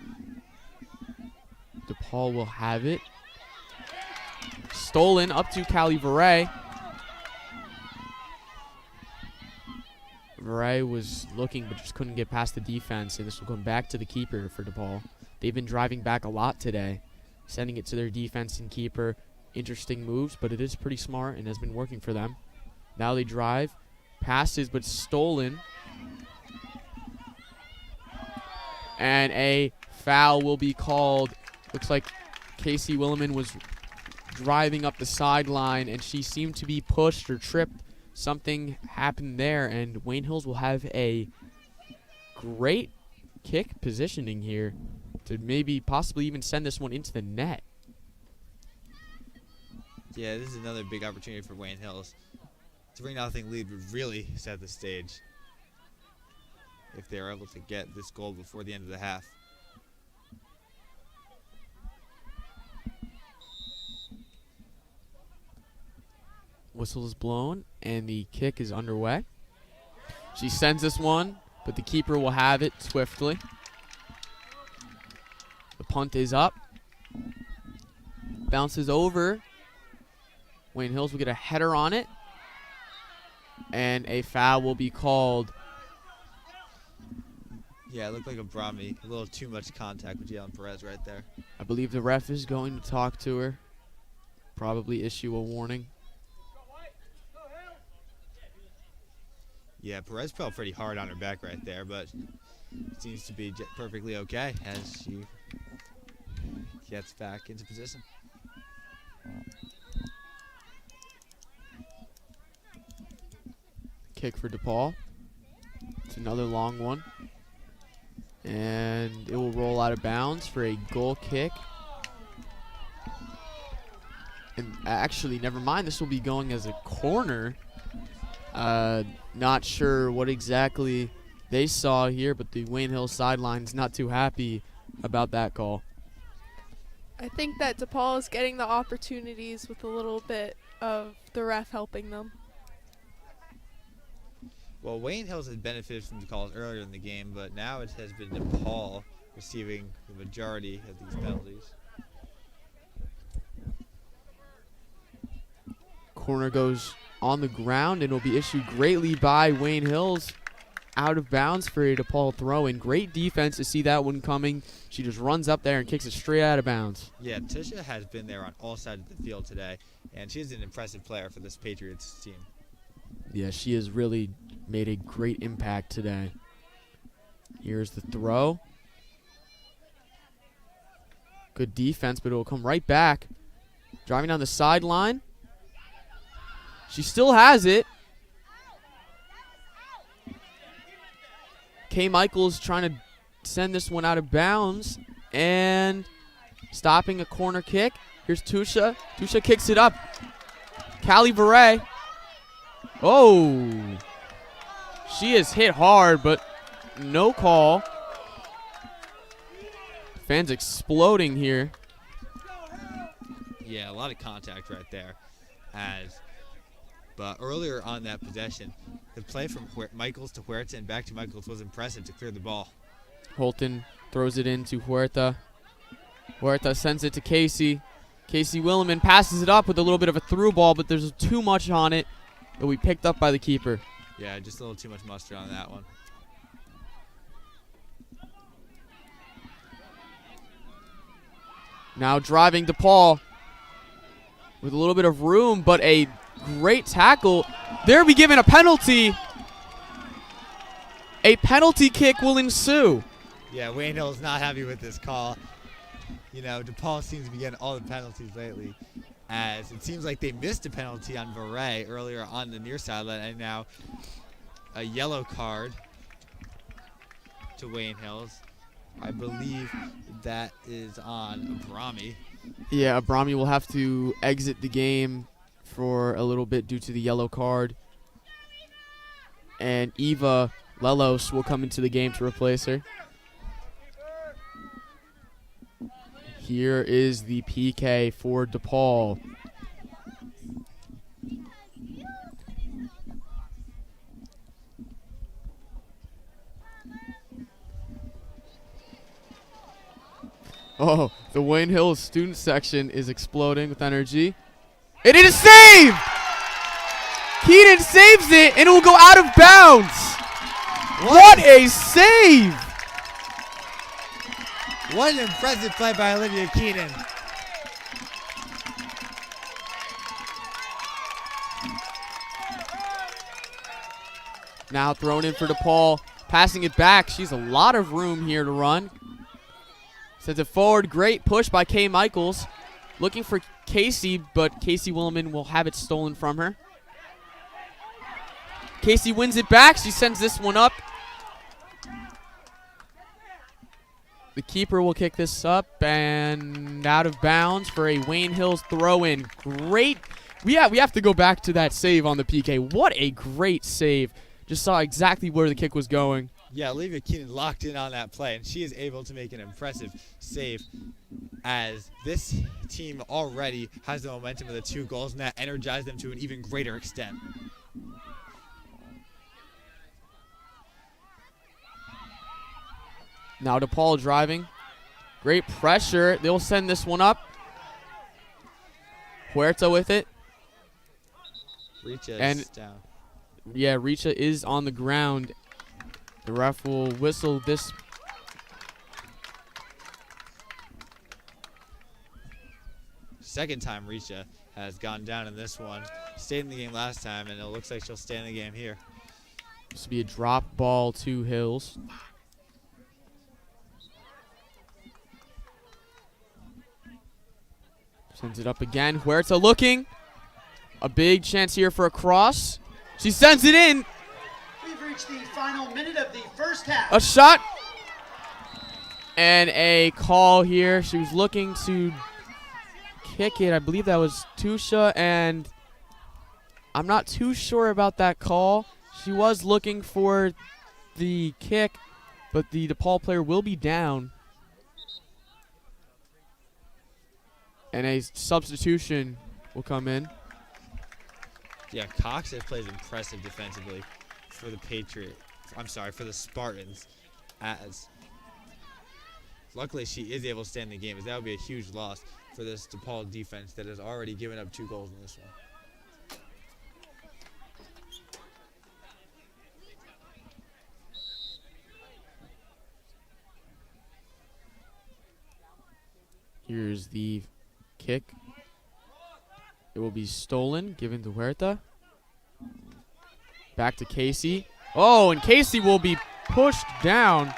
DePaul will have it. Stolen up to Callie Varay. Varay was looking, but just couldn't get past the defense, and this will come back to the keeper for DePaul. They've been driving back a lot today, sending it to their defense and keeper. Interesting moves, but it is pretty smart and has been working for them. Now they drive. Passes, but stolen. And a foul will be called. Looks like Casey Williman was driving up the sideline, and she seemed to be pushed or tripped. Something happened there, and Wayne Hills will have a great kick positioning here to maybe possibly even send this one into the net. Yeah, this is another big opportunity for Wayne Hills. 3-0 lead would really set the stage if they are able to get this goal before the end of the half. Whistle is blown, and the kick is underway. She sends this one, but the keeper will have it swiftly. The punt is up. Bounces over. Wayne Hills will get a header on it. And a foul will be called. Yeah, it looked like a Brahmi. A little too much contact with Jalen Perez right there. I believe the ref is going to talk to her. Probably issue a warning. Yeah, Perez fell pretty hard on her back right there, but seems to be perfectly okay as she gets back into position. Kick for DePaul. It's another long one. And it will roll out of bounds for a goal kick. And actually, never mind, this will be going as a corner. Not sure what exactly they saw here, but the Wayne Hills sideline is not too happy about that call. I think that DePaul is getting the opportunities with a little bit of the ref helping them. Well, Wayne Hills had benefited from the calls earlier in the game, but now it has been DePaul receiving the majority of these penalties. Corner goes on the ground and will be issued greatly by Wayne Hills. Out of bounds for a DePaul throw in. Great defense to see that one coming. She just runs up there and kicks it straight out of bounds. Yeah, Tisha has been there on all sides of the field today, and she's an impressive player for this Patriots team. Yeah, she has really made a great impact today. Here's the throw. Good defense, but it will come right back. Driving down the sideline. She still has it. Kay Michaels trying to send this one out of bounds and stopping a corner kick. Here's Tusha. Tusha kicks it up. Callie Beret. Oh. She is hit hard, but no call. Fans exploding here. Yeah, a lot of contact right there. But earlier on that possession, the play from Michaels to Huerta and back to Michaels was impressive to clear the ball. Holton throws it into Huerta. Huerta sends it to Casey. Casey Williman passes it up with a little bit of a through ball, but there's too much on it. It'll be picked up by the keeper. Yeah, just a little too much mustard on that one. Now driving DePaul with a little bit of room, but a great tackle. They'll be given a penalty. A penalty kick will ensue. Yeah, Wayne Hill's not happy with this call. You know, DePaul seems to be getting all the penalties lately, as it seems like they missed a penalty on Varay earlier on the near sideline, and now a yellow card to Wayne Hills. I believe that is on Abrami. Yeah, Abrami will have to exit the game for a little bit due to the yellow card. And Eva Lelos will come into the game to replace her. Here is the PK for DePaul. Oh, the Wayne Hills student section is exploding with energy. It is a save! Keenan saves it, and it will go out of bounds. What a save! What an impressive play by Olivia Keenan. Now thrown in for DePaul, passing it back. She's a lot of room here to run. Sends it forward. Great push by Kay Michaels. Looking for Casey, but Casey Williman will have it stolen from her. Casey wins it back. She sends this one up. The keeper will kick this up and out of bounds for a Wayne Hills throw-in. Great. We have to go back to that save on the PK. What a great save. Just saw exactly where the kick was going. Yeah, Olivia Keenan locked in on that play, and she is able to make an impressive save, as this team already has the momentum of the 2 goals, and that energized them to an even greater extent. Now DePaul driving. Great pressure. They'll send this one up. Huerta with it. Richa And is down. Yeah, Richa is on the ground. The ref will whistle this. Second time Richa has gone down in this one. Stayed in the game last time, and it looks like she'll stay in the game here. This will be a drop ball to Hills. Sends it up again. Huerta looking. A big chance here for a cross. She sends it in. We've reached the final minute of the first half. A shot. And a call here. She was looking to kick it. I believe that was Tusha, and I'm not too sure about that call. She was looking for the kick, but the DePaul player will be down. And a substitution will come in. Yeah, Cox has played impressive defensively for the for the Spartans. Luckily, she is able to stay in the game, as that would be a huge loss for this DePaul defense that has already given up 2 goals in this one. Here's the kick. It will be stolen, given to Huerta. Back to Casey. Oh, and Casey will be pushed down.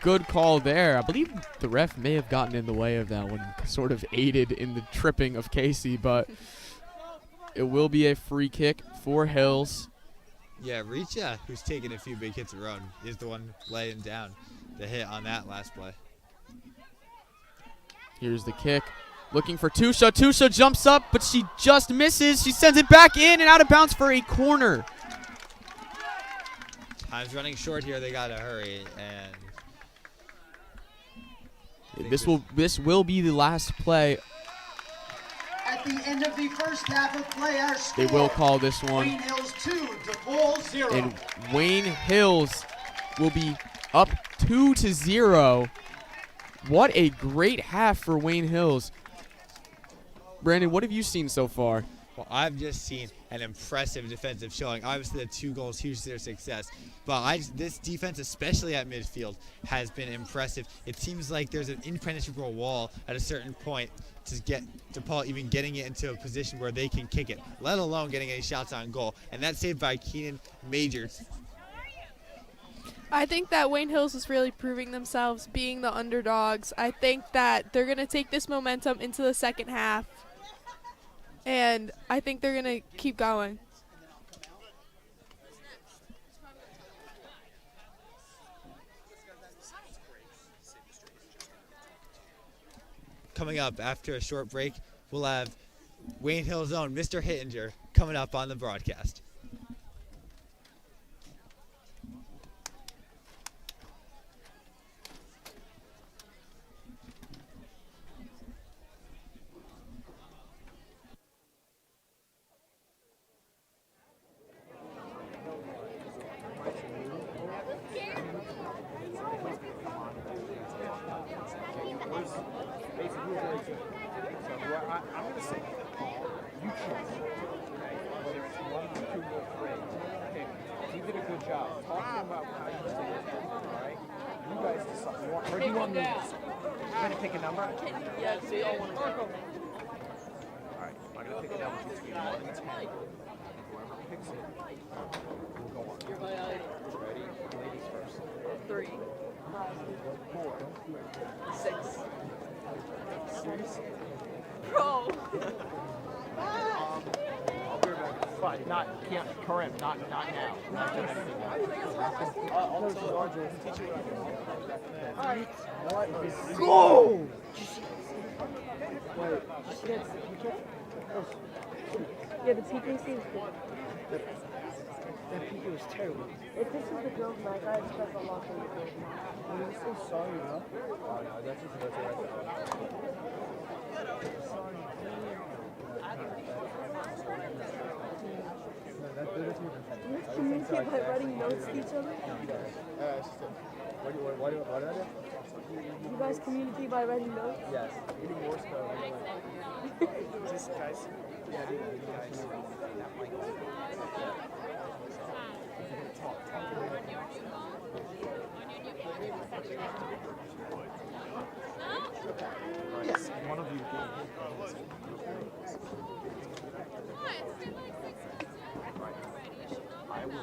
Good call there. I believe the ref may have gotten in the way of that one, sort of aided in the tripping of Casey, but it will be a free kick for Hills. Yeah, Richa, who's taken a few big hits a run, is the one laying down the hit on that last play. Here's the kick. Looking for Tusha. Tusha jumps up, but she just misses. She sends it back in and out of bounds for a corner. Time's running short here. They got to hurry. And This will be the last play. At the end of the first half of play, our score, They will call this one. Wayne Hills 2, DePaul 0. And Wayne Hills will be up 2-0. What a great half for Wayne Hills. Brandon, what have you seen so far? Well, I've just seen an impressive defensive showing. Obviously, the 2 goals, huge to their success. But this defense, especially at midfield, has been impressive. It seems like there's an impenetrable wall at a certain point to get DePaul even getting it into a position where they can kick it, let alone getting any shots on goal. And that's saved by Keenan Majors. I think that Wayne Hills is really proving themselves being the underdogs. I think that they're going to take this momentum into the second half. And I think they're going to keep going. Coming up after a short break, we'll have Wayne Hill's own Mr. Hittinger coming up on the broadcast. Not now. Go! Yeah, the PKC is good. That PK was terrible. If this is the girls' night, I expect a lot from the girls' night. I'm so sorry, bro. That's just Do you guys communicate by writing notes to each other? What do I do? You guys communicate by writing notes? Yes. Eating Morse code. Just guys. Yeah, guys. Yes, one of you. I will.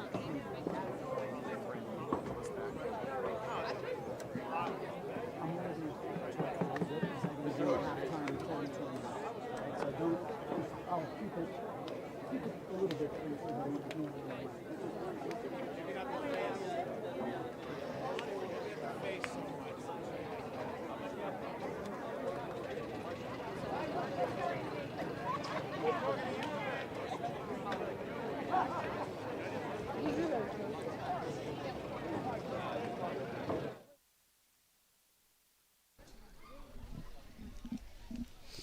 A little bit.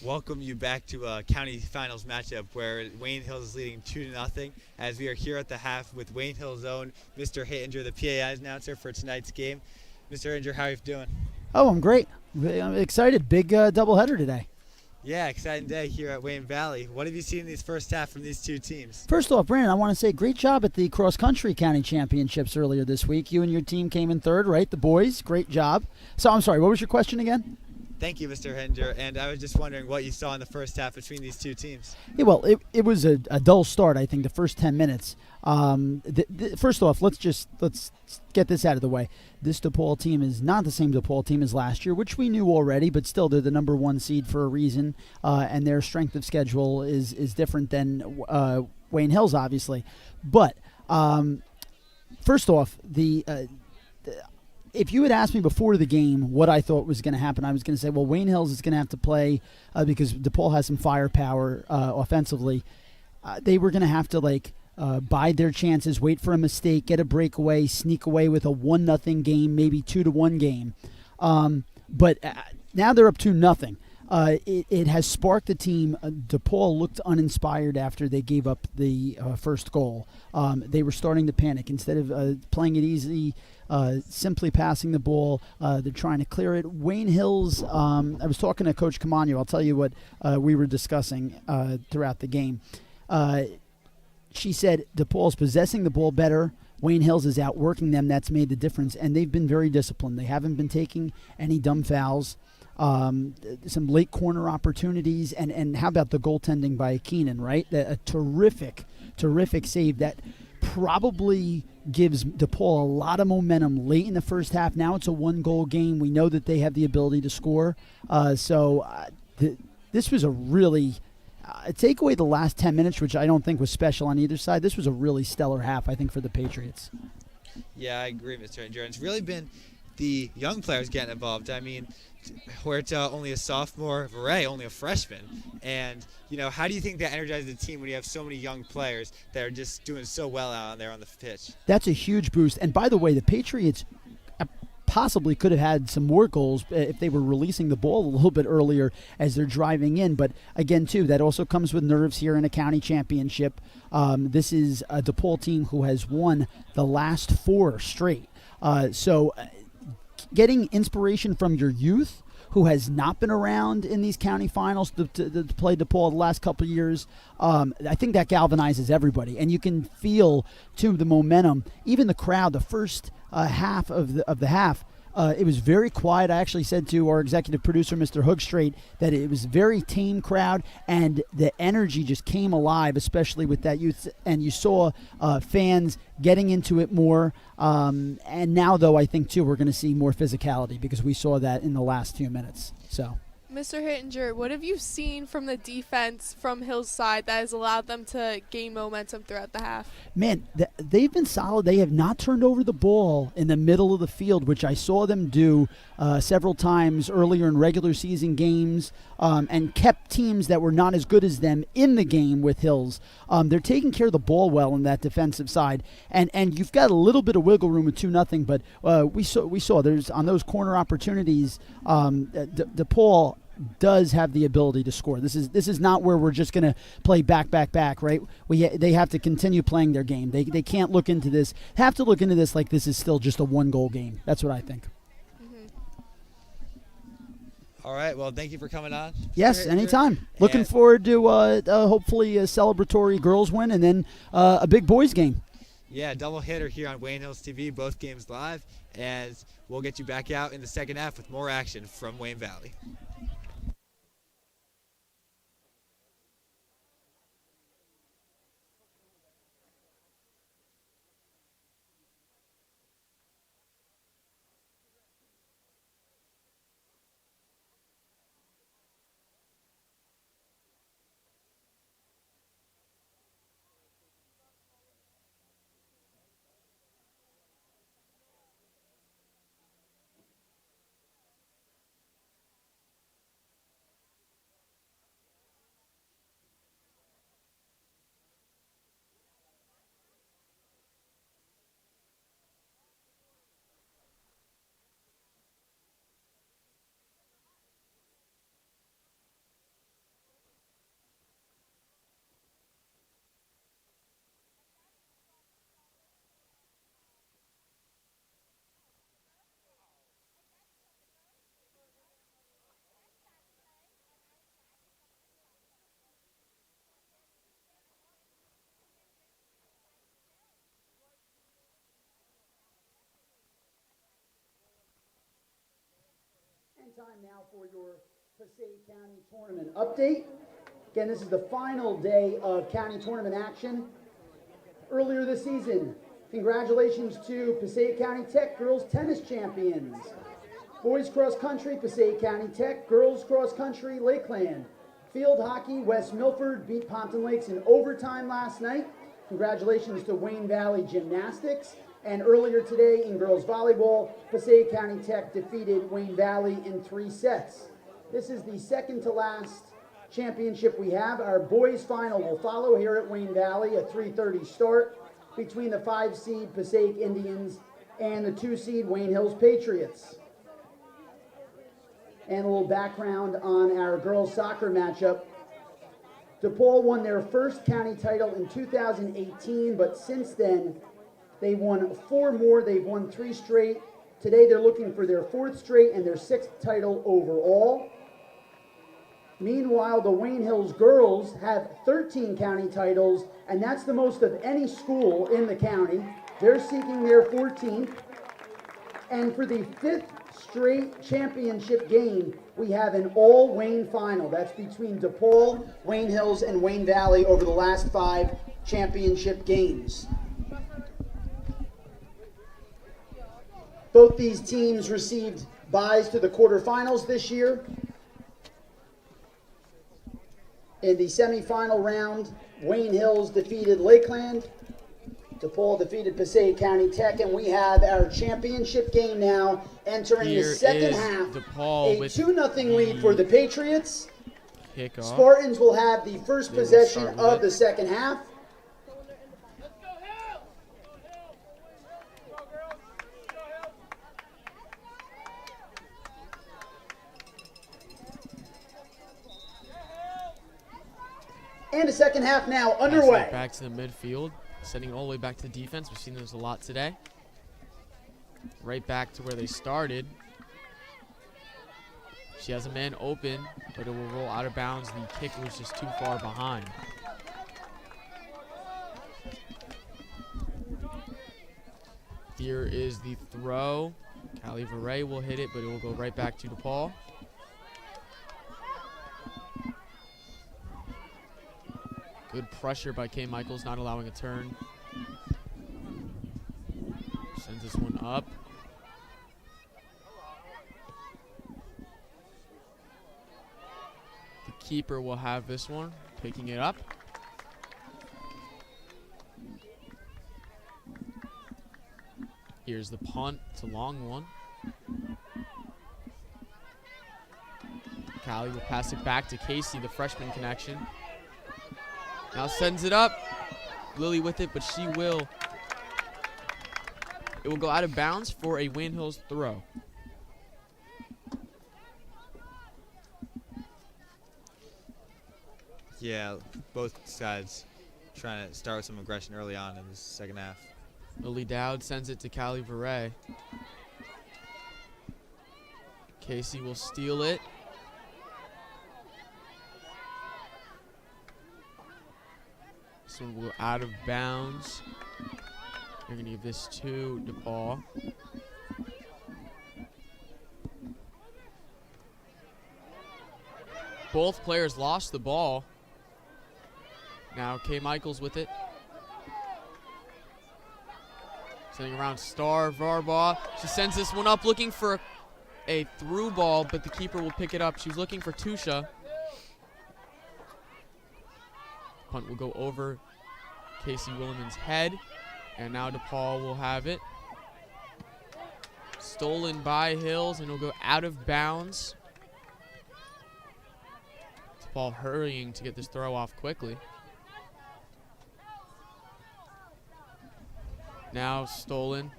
welcome you back to a county finals matchup where Wayne Hills is leading 2-0 as we are here at the half with Wayne Hills' own Mr. Hittinger, the PAI announcer for tonight's game. Mr. Hittinger, how are you doing? Oh, I'm great. I'm excited. Big doubleheader today. Yeah, exciting day here at Wayne Valley. What have you seen in these first half from these two teams? First off, Brandon, I want to say great job at the cross-country county championships earlier this week. You and your team came in third, right? The boys, great job. So I'm sorry, what was your question again? Thank you, Mr. Hittinger. And I was just wondering what you saw in the first half between these two teams. Yeah, well, it was a dull start, I think, the first 10 minutes. First off, let's get this out of the way. This Depaul team is not the same Depaul team as last year, which we knew already, but still they're the number 1 seed for a reason, and their strength of schedule is different than Wayne Hills, obviously. But first off, if you had asked me before the game what I thought was going to happen, I was going to say, well, Wayne Hills is going to have to play because DePaul has some firepower offensively. They were going to have to bide their chances, wait for a mistake, get a breakaway, sneak away with a 1-0 game, maybe 2-1 game. But now they're up 2-0. It has sparked the team. DePaul looked uninspired after they gave up the first goal. They were starting to panic. Instead of playing it easy, simply passing the ball, they're trying to clear it. Wayne Hills, I was talking to Coach Camano. I'll tell you what we were discussing throughout the game. She said DePaul's possessing the ball better. Wayne Hills is outworking them. That's made the difference, and they've been very disciplined. They haven't been taking any dumb fouls. Some late corner opportunities, and how about the goaltending by Keenan, right? A terrific save that probably gives DePaul a lot of momentum late in the first half. Now it's a 1-goal game. We know that they have the ability to score. This was a really take away the last 10 minutes, which I don't think was special on either side. This was a really stellar half, I think, for the Patriots. Yeah, I agree, Mr. Hittinger. It's really been the young players getting involved. I mean, Huerta only a sophomore, Varay only a freshman. And, how do you think that energizes the team when you have so many young players that are just doing so well out there on the pitch? That's a huge boost. And by the way, the Patriots possibly could have had some more goals if they were releasing the ball a little bit earlier as they're driving in. But again, too, that also comes with nerves here in a county championship. This is a DePaul team who has won the last 4 straight. Getting inspiration from your youth, who has not been around in these county finals to play DePaul the last couple of years, I think that galvanizes everybody. And you can feel, too, the momentum. Even the crowd, the first half of the half, it was very quiet. I actually said to our executive producer, Mr. Hoogstraat, that it was a very tame crowd, and the energy just came alive, especially with that youth. And you saw fans getting into it more. And now, though, I think, too, we're going to see more physicality because we saw that in the last few minutes. So, Mr. Hittinger, what have you seen from the defense from Hill's side that has allowed them to gain momentum throughout the half? Man, they've been solid. They have not turned over the ball in the middle of the field, which I saw them do several times earlier in regular season games, and kept teams that were not as good as them in the game with Hills. They're taking care of the ball well in that defensive side, and you've got a little bit of wiggle room with 2-0, but we saw there's on those corner opportunities, DePaul does have the ability to score. This is not where we're just going to play back, right? They have to continue playing their game. They can't look into this. Have to look into this like this is still just a 1-goal game. That's what I think. All right. Well, thank you for coming on. Yes, anytime. Looking forward to hopefully a celebratory girls win and then a big boys game. Yeah, double hitter here on Wayne Hills TV, both games live, and we'll get you back out in the second half with more action from Wayne Valley. Time now for your Passaic County Tournament update. Again, this is the final day of county tournament action. Earlier this season, congratulations to Passaic County Tech girls tennis champions. Boys cross country, Passaic County Tech. Girls cross country, Lakeland. Field hockey, West Milford beat Ponton Lakes in overtime last night. Congratulations to Wayne Valley Gymnastics. And earlier today in girls volleyball, Passaic County Tech defeated Wayne Valley in 3 sets. This is the second to last championship we have. Our boys final will follow here at Wayne Valley, a 3:30 start between the 5 seed Passaic Indians and the 2 seed Wayne Hills Patriots. And a little background on our girls soccer matchup. Depaul won their first county title in 2018, but since then, they won 4 more. They've won 3 straight. Today they're looking for their 4th straight and their 6th title overall. Meanwhile, the Wayne Hills girls have 13 county titles, and that's the most of any school in the county. They're seeking their 14th. And for the 5th straight championship game, we have an all-Wayne final. That's between Depaul, Wayne Hills, and Wayne Valley over the last 5 championship games. Both these teams received byes to the quarterfinals this year. In the semifinal round, Wayne Hills defeated Lakeland. Depaul defeated Passaic County Tech, and we have our championship game now entering the second half. DePaul A 2-0 lead for the Patriots. Kickoff. Spartans will have the first possession of the second half. And the second half now underway. Back to the midfield, sending all the way back to the defense. We've seen this a lot today. Right back to where they started. She has a man open, but it will roll out of bounds. The kick was just too far behind. Here is the throw. Callie Veray will hit it, but it will go right back to DePaul. Good pressure by Kay Michaels, not allowing a turn. Sends this one up. The keeper will have this one, picking it up. Here's the punt. It's a long one. Callie will pass it back to Casey, the freshman connection. Now sends it up. Lily with it, but she will. It will go out of bounds for a Wayne Hills throw. Yeah, both sides trying to start with some aggression early on in the second half. Lily Dowd sends it to Callie Veray. Casey will steal it. This one will go out of bounds. They're going to give this to DePaul. Both players lost the ball. Now Kay Michaels with it. Sending around Star Varbaugh. She sends this one up looking for a through ball, but the keeper will pick it up. She was looking for Tusha. Punt will go over Casey Williman's head. And now DePaul will have it. Stolen by Hills, and it'll go out of bounds. DePaul hurrying to get this throw off quickly. Now stolen.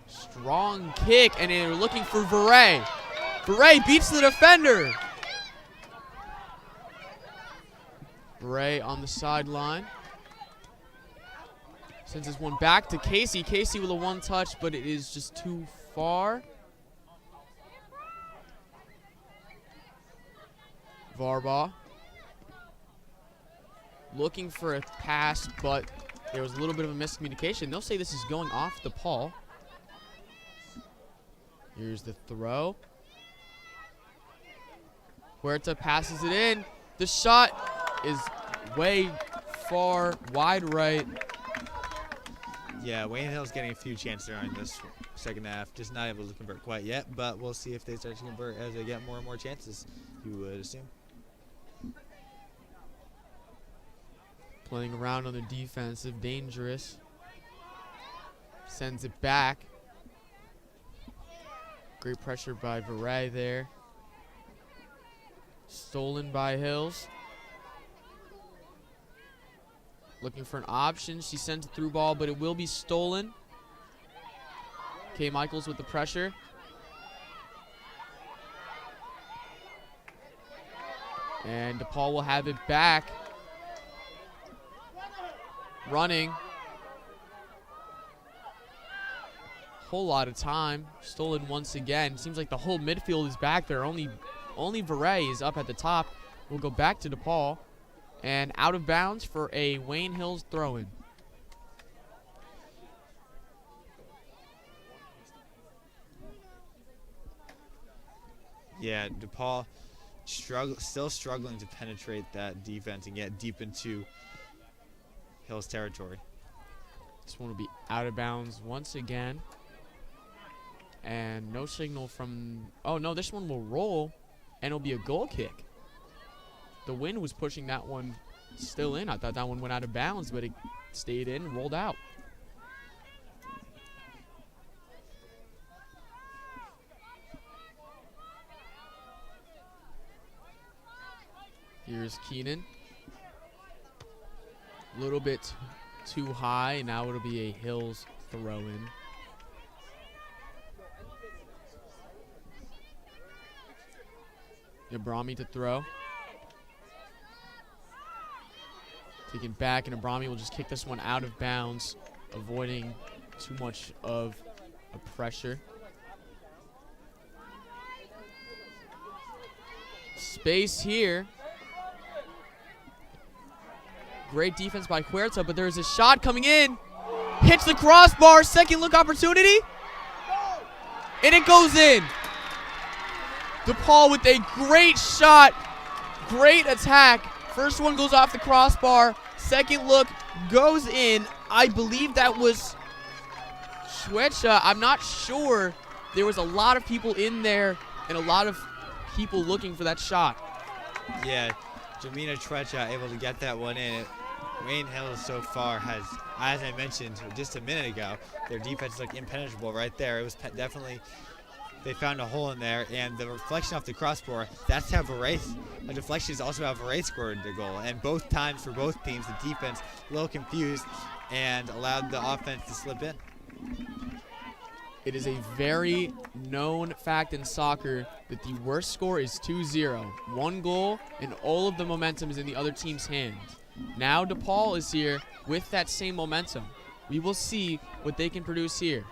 Strong kick, and they're looking for Veray. Veray beats the defender. Veray on the sideline. Sends this one back to Casey. Casey with a one touch, but it is just too far. Varbaugh. Looking for a pass, but there was a little bit of a miscommunication. They'll say this is going off DePaul. Here's the throw. Huerta passes it in. The shot is way far, wide right. Yeah, Wayne Hill's getting a few chances during this second half. Just not able to convert quite yet, but we'll see if they start to convert as they get more and more chances, you would assume. Playing around on the defensive, dangerous. Sends it back. Great pressure by Veray there. Stolen by Hills. Looking for an option. She sends a through ball, but it will be stolen. K. Michaels with the pressure. And Depaul will have it back. Running. Whole lot of time. Stolen once again. Seems like the whole midfield is back there. Only Veray is up at the top. We'll go back to Depaul. And out of bounds for a Wayne Hills throw-in. Yeah, Depaul still struggling to penetrate that defense and get deep into Hills territory. This one will be out of bounds once again. And no signal from... Oh, no, this one will roll, and it'll be a goal kick. The wind was pushing that one still in. I thought that one went out of bounds, but it stayed in and rolled out. Here's Keenan. A little bit too high. Now it'll be a Hills throw-in. Abrami to throw. Taken back, and Abrami will just kick this one out of bounds, avoiding too much of a pressure. Space here. Great defense by Huerta, but there's a shot coming in. Hits the crossbar, second look opportunity. And it goes in. Depaul with a great shot. Great attack. First one goes off the crossbar. Second look goes in. I believe that was Schwecha. I'm not sure. There was a lot of people in there and a lot of people looking for that shot. Yeah, Jamina Trecha able to get that one in. Wayne Hills so far has, as I mentioned just a minute ago, their defense looked impenetrable right there. It was definitely, they found a hole in there, and the reflection off the crossbar, that's how Veray, the deflection is also how Veray scored the goal. And both times for both teams, the defense a little confused and allowed the offense to slip in. It is a very known fact in soccer that the worst score is 2-0. One goal, and all of the momentum is in the other team's hands. Now Depaul is here with that same momentum. We will see what they can produce here.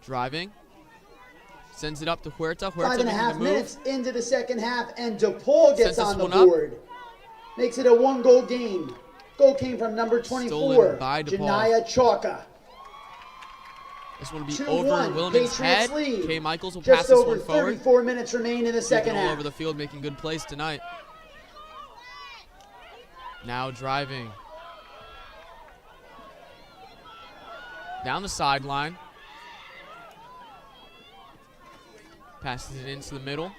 Driving. Sends it up to Huerta. Huerta 5.5 minutes into the second half, and Depaul gets on the one board. Makes it a 1-goal game. Goal came from number 24, Stolen by Depaul. Janaya Chalka. This one will be 2-1, over Williman's head. Patriots lead. K. Michaels will pass Just this over one forward. 34 minutes remain in the second Keeping all half. over the field, making good plays tonight. Now driving. Down the sideline. Passes it into the middle.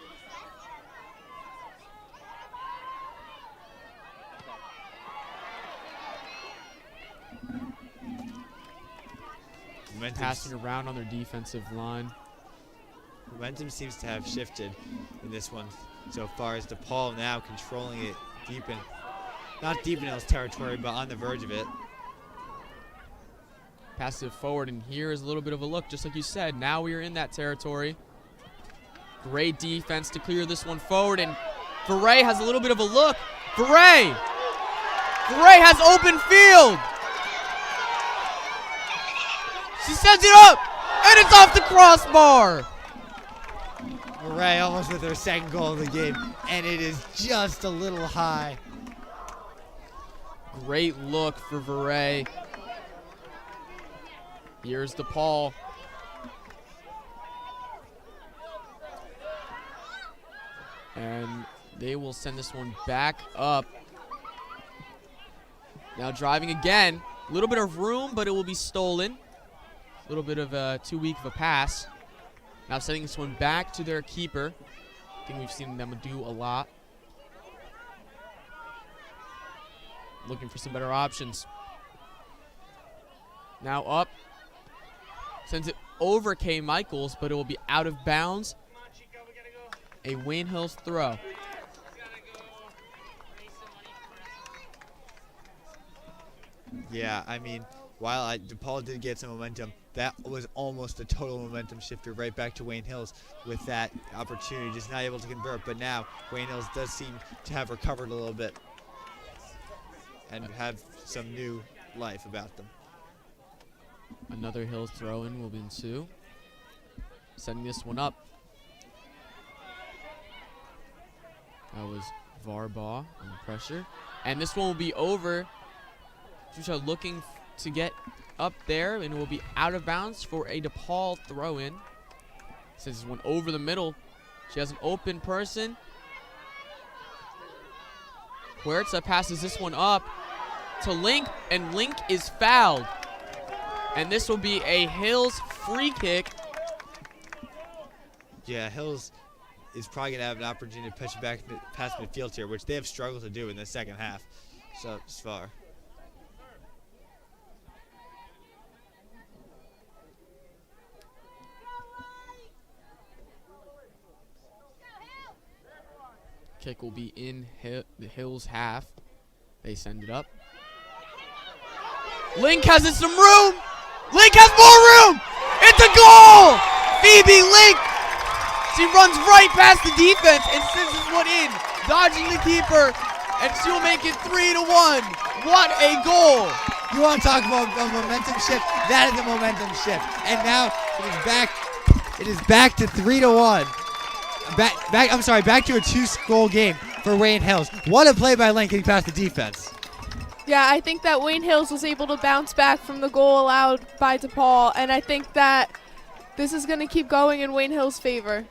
Passing around on their defensive line. Momentum seems to have shifted in this one so far, as Depaul now controlling it deep in, not deep in Hill's territory, but on the verge of it. Pass it forward, and here is a little bit of a look, just like you said. Now we are in that territory. Great defense to clear this one forward, and Veray has a little bit of a look. Veray has open field. She sends it up, and it's off the crossbar. Veray almost with her second goal of the game, and it is just a little high. Great look for Veray. Here's Depaul. And they will send this one back up. Now driving again. A little bit of room, but it will be stolen. A little bit of too weak of a pass. Now sending this one back to their keeper. I think we've seen them do a lot. Looking for some better options. Now up. Sends it over K. Michaels, but it will be out of bounds. A Wayne Hills throw. Yeah, I mean, while DePaul did get some momentum, that was almost a total momentum shifter right back to Wayne Hills with that opportunity, just not able to convert. But now Wayne Hills does seem to have recovered a little bit and have some new life about them. Another Hills throw-in will ensue. Sending this one up. That was Varbaugh under pressure. And this one will be over. Jusha looking to get up there, and it will be out of bounds for a DePaul throw-in. Sends this one over the middle. She has an open person. Huerta passes this one up to Link, and Link is fouled. And this will be a Hills free kick. Yeah, Hills is probably going to have an opportunity to pitch it back past midfield here, which they have struggled to do in the second half so far. Kick will be in the Hills half. They send it up. Link has some room. Link has more room. It's a goal. Phoebe Link. She runs right past the defense and sends this one in, dodging the keeper, and she'll make it 3-1. What a goal. You want to talk about a momentum shift? That is a momentum shift. And now it is back to 3-1. Back to a 2-goal game for Wayne Hills. What a play by Link getting past the defense. Yeah, I think that Wayne Hills was able to bounce back from the goal allowed by DePaul, and I think that this is going to keep going in Wayne Hills' favor.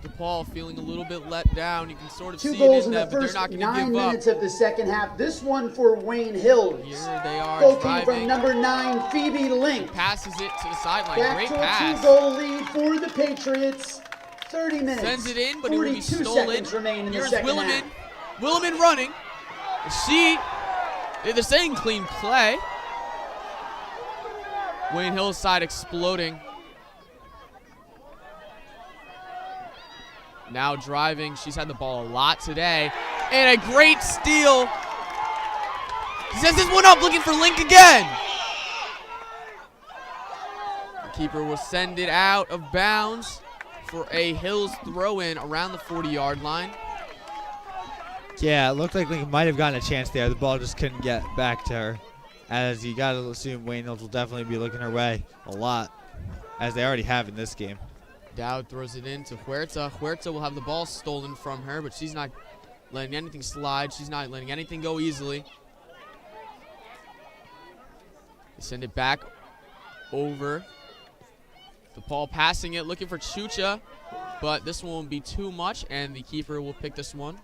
DePaul feeling a little bit let down. You can sort of Two see goals it in in the them, but they're first not going 9 to give up. minutes of the second half. This one for Wayne Hills. Here they are Goal kick driving. from number 9, Phoebe Link. Passes it to the sideline. Back Great to pass. a 2-goal lead for the Patriots. 30 minutes. Sends it in, but it will be 42 stolen. seconds remain in the Here's second Williman. half. Williman running. They're saying clean play. Wayne Hill's side exploding. Now driving. She's had the ball a lot today. And a great steal. He sends this one up, looking for Link again. The keeper will send it out of bounds for a Hills throw-in around the 40-yard line. Yeah, it looked like Lincoln might have gotten a chance there. The ball just couldn't get back to her. As you got to assume Wayne Hills will definitely be looking her way a lot, as they already have in this game. Dowd throws it in to Huerta. Huerta will have the ball stolen from her, but she's not letting anything slide. She's not letting anything go easily. They send it back over. DePaul passing it, looking for Chucha, but this one won't be too much, and the keeper will pick this one.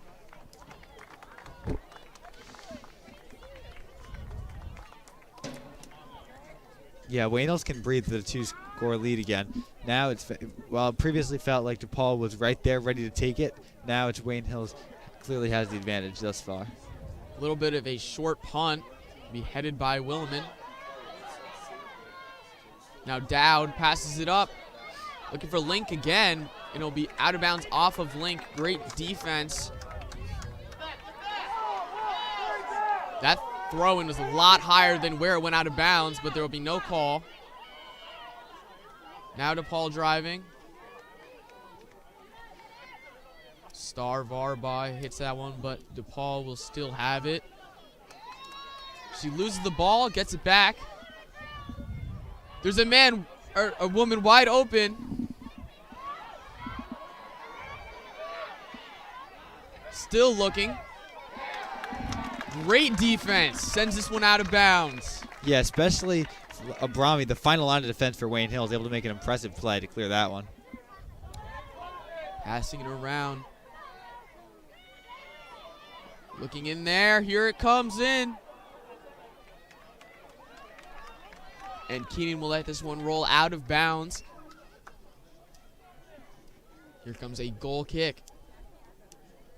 Yeah, Wayne Hills can breathe with a 2-score lead again. Now while it previously felt like DePaul was right there ready to take it, now it's Wayne Hills clearly has the advantage thus far. A little bit of a short punt, be headed by Williman. Now Dowd passes it up, looking for Link again, and it'll be out of bounds off of Link. Great defense. That throw-in was a lot higher than where it went out of bounds, but there will be no call. Now DePaul driving. Star Varbaugh hits that one, but DePaul will still have it. She loses the ball, gets it back. There's a woman wide open. Still looking. Great defense. Sends this one out of bounds. Yeah, especially Abrami, the final line of defense for Wayne Hills, able to make an impressive play to clear that one. Passing it around. Looking in there. Here it comes in. And Keenan will let this one roll out of bounds. Here comes a goal kick.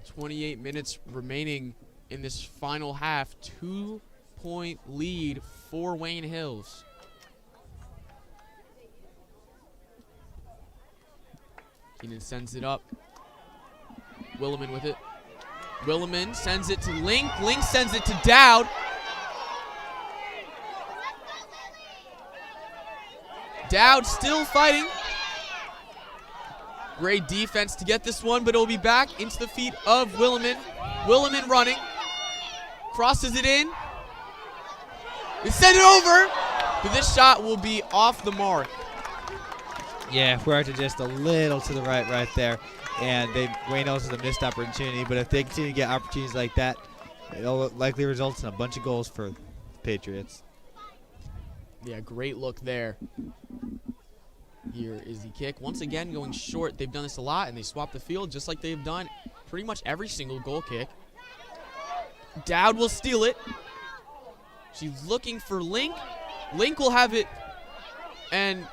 28 minutes remaining in this final half. 2-point lead for Wayne Hills. Keenan sends it up. Williman with it. Williman sends it to Link. Link sends it to Dowd. Dowd still fighting. Great defense to get this one, but it'll be back into the feet of Williman. Williman running. Crosses it in. They send it over. But this shot will be off the mark. Yeah, we're to just a little to the right there. And Wayne Hills has a missed opportunity, but if they continue to get opportunities like that, it'll likely result in a bunch of goals for the Patriots. Yeah, great look there. Here is the kick. Once again, going short. They've done this a lot, and they swap the field just like they've done pretty much every single goal kick. Dowd will steal it. She's looking for Link. Link will have it and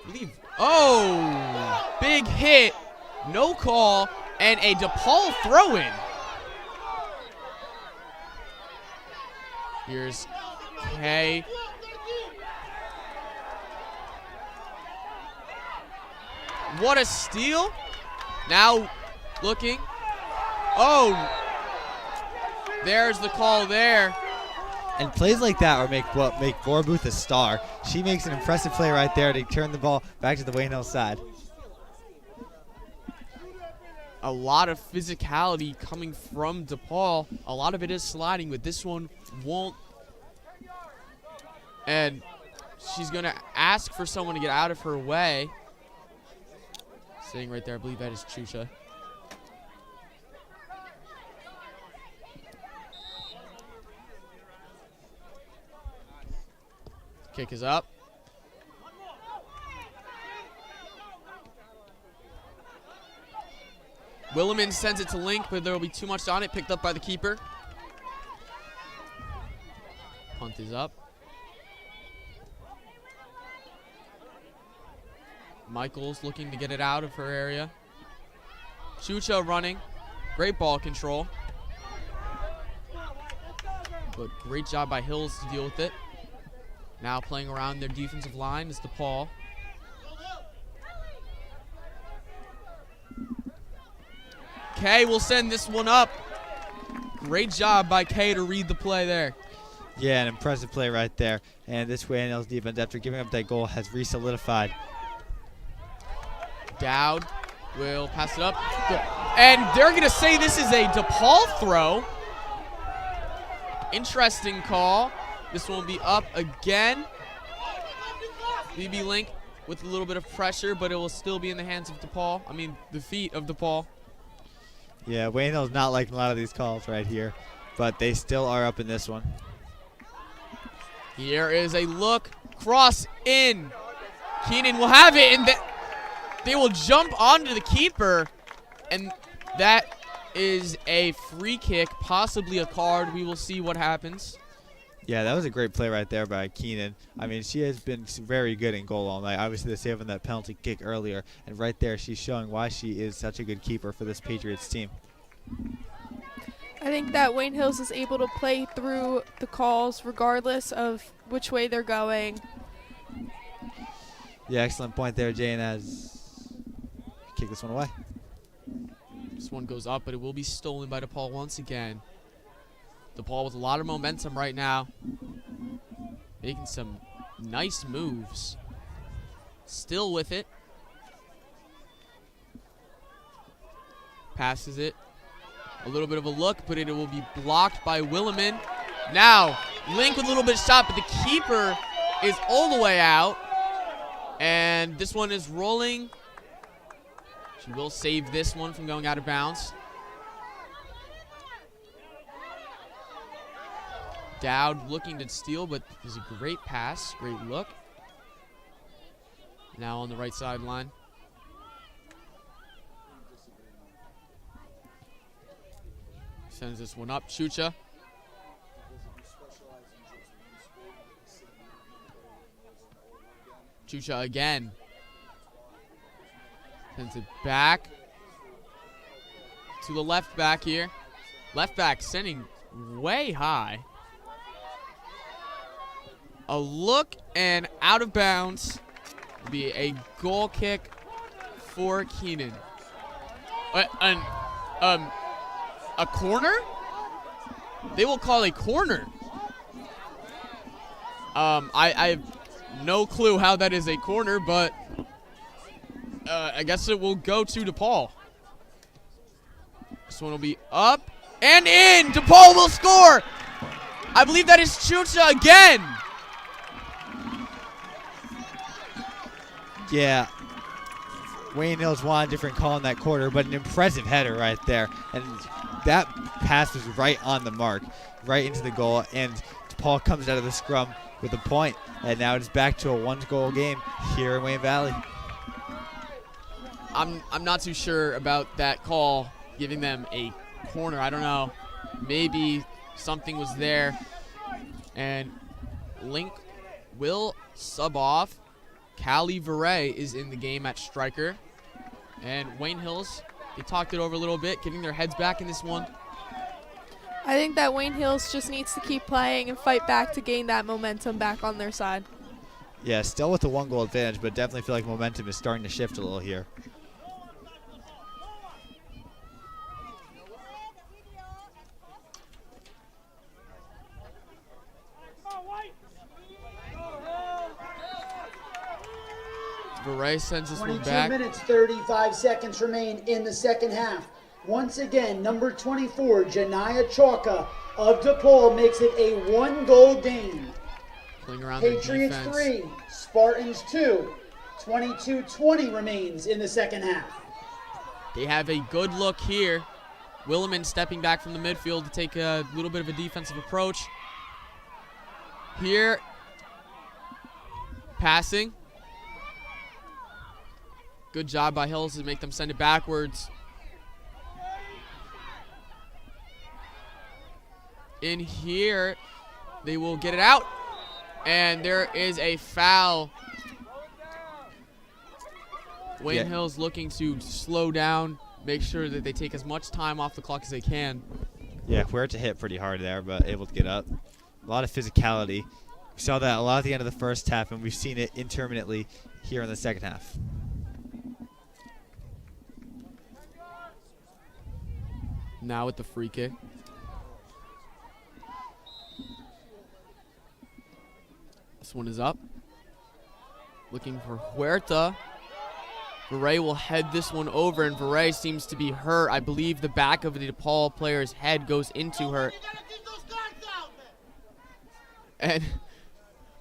leave. Oh, big hit. No call, and a Depaul throw-in. Here's Kay. What a steal. Now looking. Oh, there's the call there. And plays like that or make Borbooth a star. She makes an impressive play right there to turn the ball back to the Wayne Hills side. A lot of physicality coming from Depaul. A lot of it is sliding, but this one won't. And she's going to ask for someone to get out of her way. Sitting right there, I believe that is Chusha. Kick is up. Williman sends it to Link, but there will be too much on it. Picked up by the keeper. Punt is up. Michaels looking to get it out of her area. Chucha running. Great ball control. But great job by Hills to deal with it. Now playing around their defensive line is Depaul. Kay will send this one up. Great job by Kay to read the play there. Yeah, an impressive play right there. And this Wayne Hills defense, after giving up that goal, has re-solidified. Dowd will pass it up. And they're going to say this is a Depaul throw. Interesting call. This one will be up again. BB Link with a little bit of pressure, but it will still be in the hands of Depaul. I mean, the feet of Depaul. Yeah, Wayne Hill's not liking a lot of these calls right here, but they still are up in this one. Here is a look. Cross in. Keenan will have it, and they will jump onto the keeper, and that is a free kick, possibly a card. We will see what happens. Yeah, that was a great play right there by Keenan. I mean, she has been very good in goal all night. Obviously, they're saving that penalty kick earlier, and right there she's showing why she is such a good keeper for this Patriots team. I think that Wayne Hills is able to play through the calls regardless of which way they're going. Yeah, excellent point there, Jane, as kick this one away. This one goes up, but it will be stolen by Depaul once again. Depaul with a lot of momentum right now. Making some nice moves. Still with it. Passes it. A little bit of a look, but it will be blocked by Williman. Now, Link with a little bit of shot, but the keeper is all the way out. And this one is rolling. She will save this one from going out of bounds. Dowd looking to steal, but there's a great pass, great look. Now on the right sideline. Sends this one up. Chucha. Chucha again. Sends it back to the left back here. Left back sending way high. A look and out of bounds. Will be a goal kick for Keenan. A corner? They will call a corner. I have no clue how that is a corner, but I guess it will go to Depaul. This one will be up and in. Depaul will score. I believe that is Chucha again. Yeah. Wayne Hills wanted a different call in that quarter, but an impressive header right there. And that pass was right on the mark, right into the goal. And DePaul comes out of the scrum with a point. And now it's back to a one-goal game here in Wayne Valley. I'm not too sure about that call giving them a corner. I don't know. Maybe something was there. And Link will sub off. Callie Veray is in the game at striker. And Wayne Hills, they talked it over a little bit, getting their heads back in this one. I think that Wayne Hills just needs to keep playing and fight back to gain that momentum back on their side. Yeah, still with the one-goal advantage, but definitely feel like momentum is starting to shift a little here. Veray sends this one 22 back. minutes, 35 seconds remain in the second half. Once again, number 24, Janiyah Chalka of DePaul makes it a one-goal game. Playing around their Patriots defense. 3, Spartans 2. 22-20 remains in the second half. They have a good look here. Williman stepping back from the midfield to take a little bit of a defensive approach. Here, passing. Good job by Hills to make them send it backwards. In here, they will get it out. And there is a foul. Wayne Hills looking to slow down, make sure that they take as much time off the clock as they can. Yeah, Huerta hit pretty hard there, but able to get up. A lot of physicality. We saw that a lot at the end of the first half, and we've seen it intermittently here in the second half. Now with the free kick. This one is up. Looking for Huerta. Veray will head this one over, and Veray seems to be hurt. I believe the back of the DePaul player's head goes into her. And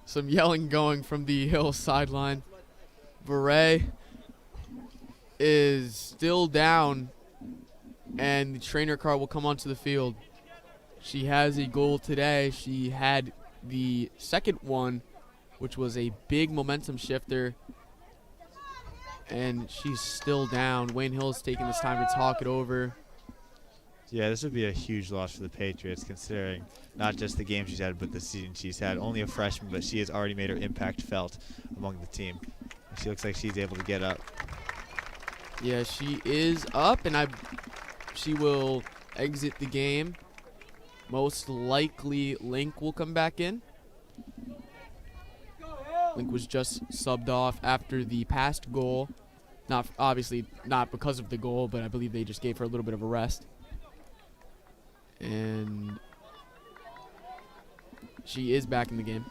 some yelling going from the Hill sideline. Veray is still down, and the trainer car will come onto the field. She has a goal today. She had the second one, which was a big momentum shifter, and she's still down. Wayne Hill's taking this time to talk it over. Yeah, this would be a huge loss for the Patriots, considering not just the game she's had, but the season she's had. Only a freshman, but she has already made her impact felt among the team. She looks like she's able to get up. Yeah, she is up, and she will exit the game. Most likely, Link will come back in. Link was just subbed off after the past goal. Obviously not because of the goal, but I believe they just gave her a little bit of a rest. And she is back in the game.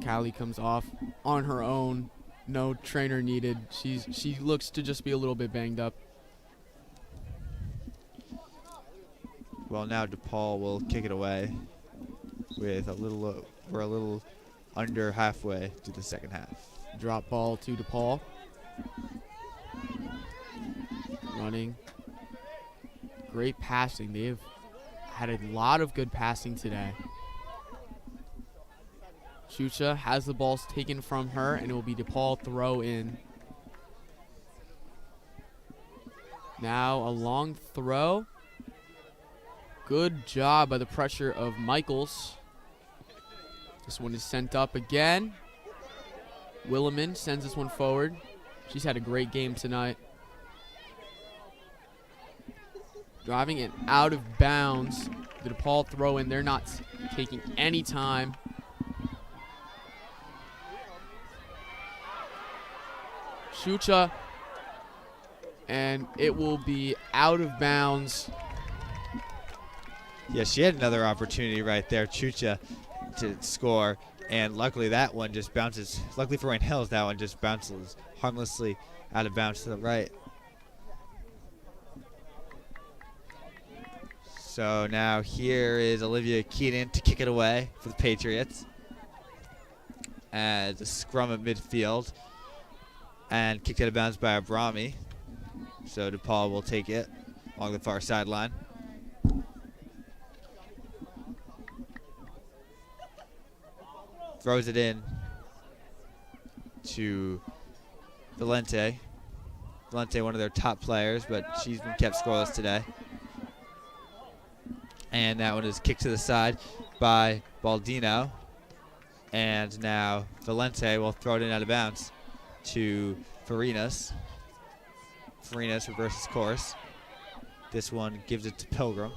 Callie comes off on her own. No trainer needed. She looks to just be a little bit banged up. Well, now DePaul will kick it away with we're a little under halfway to the second half. Drop ball to DePaul. Running. Great passing. They have had a lot of good passing today. Chucha has the ball taken from her, and it will be Depaul throw in. Now a long throw. Good job by the pressure of Michaels. This one is sent up again. Williman sends this one forward. She's had a great game tonight. Driving it out of bounds. The Depaul throw in. They're not taking any time. Chucha. And it will be out of bounds. Yeah, she had another opportunity right there, Chucha, to score. And luckily that one just bounces. Luckily for Wayne Hills, that one just bounces harmlessly out of bounds to the right. So now here is Olivia Keenan to kick it away for the Patriots. As a scrum at midfield. And kicked out of bounds by Abrami. So Depaul will take it along the far sideline. Throws it in to Valente. Valente, one of their top players, but she's been kept scoreless today. And that one is kicked to the side by Baldino. And now Valente will throw it in out of bounds to Farinas. Farinas reverses course. This one gives it to Pilgrim.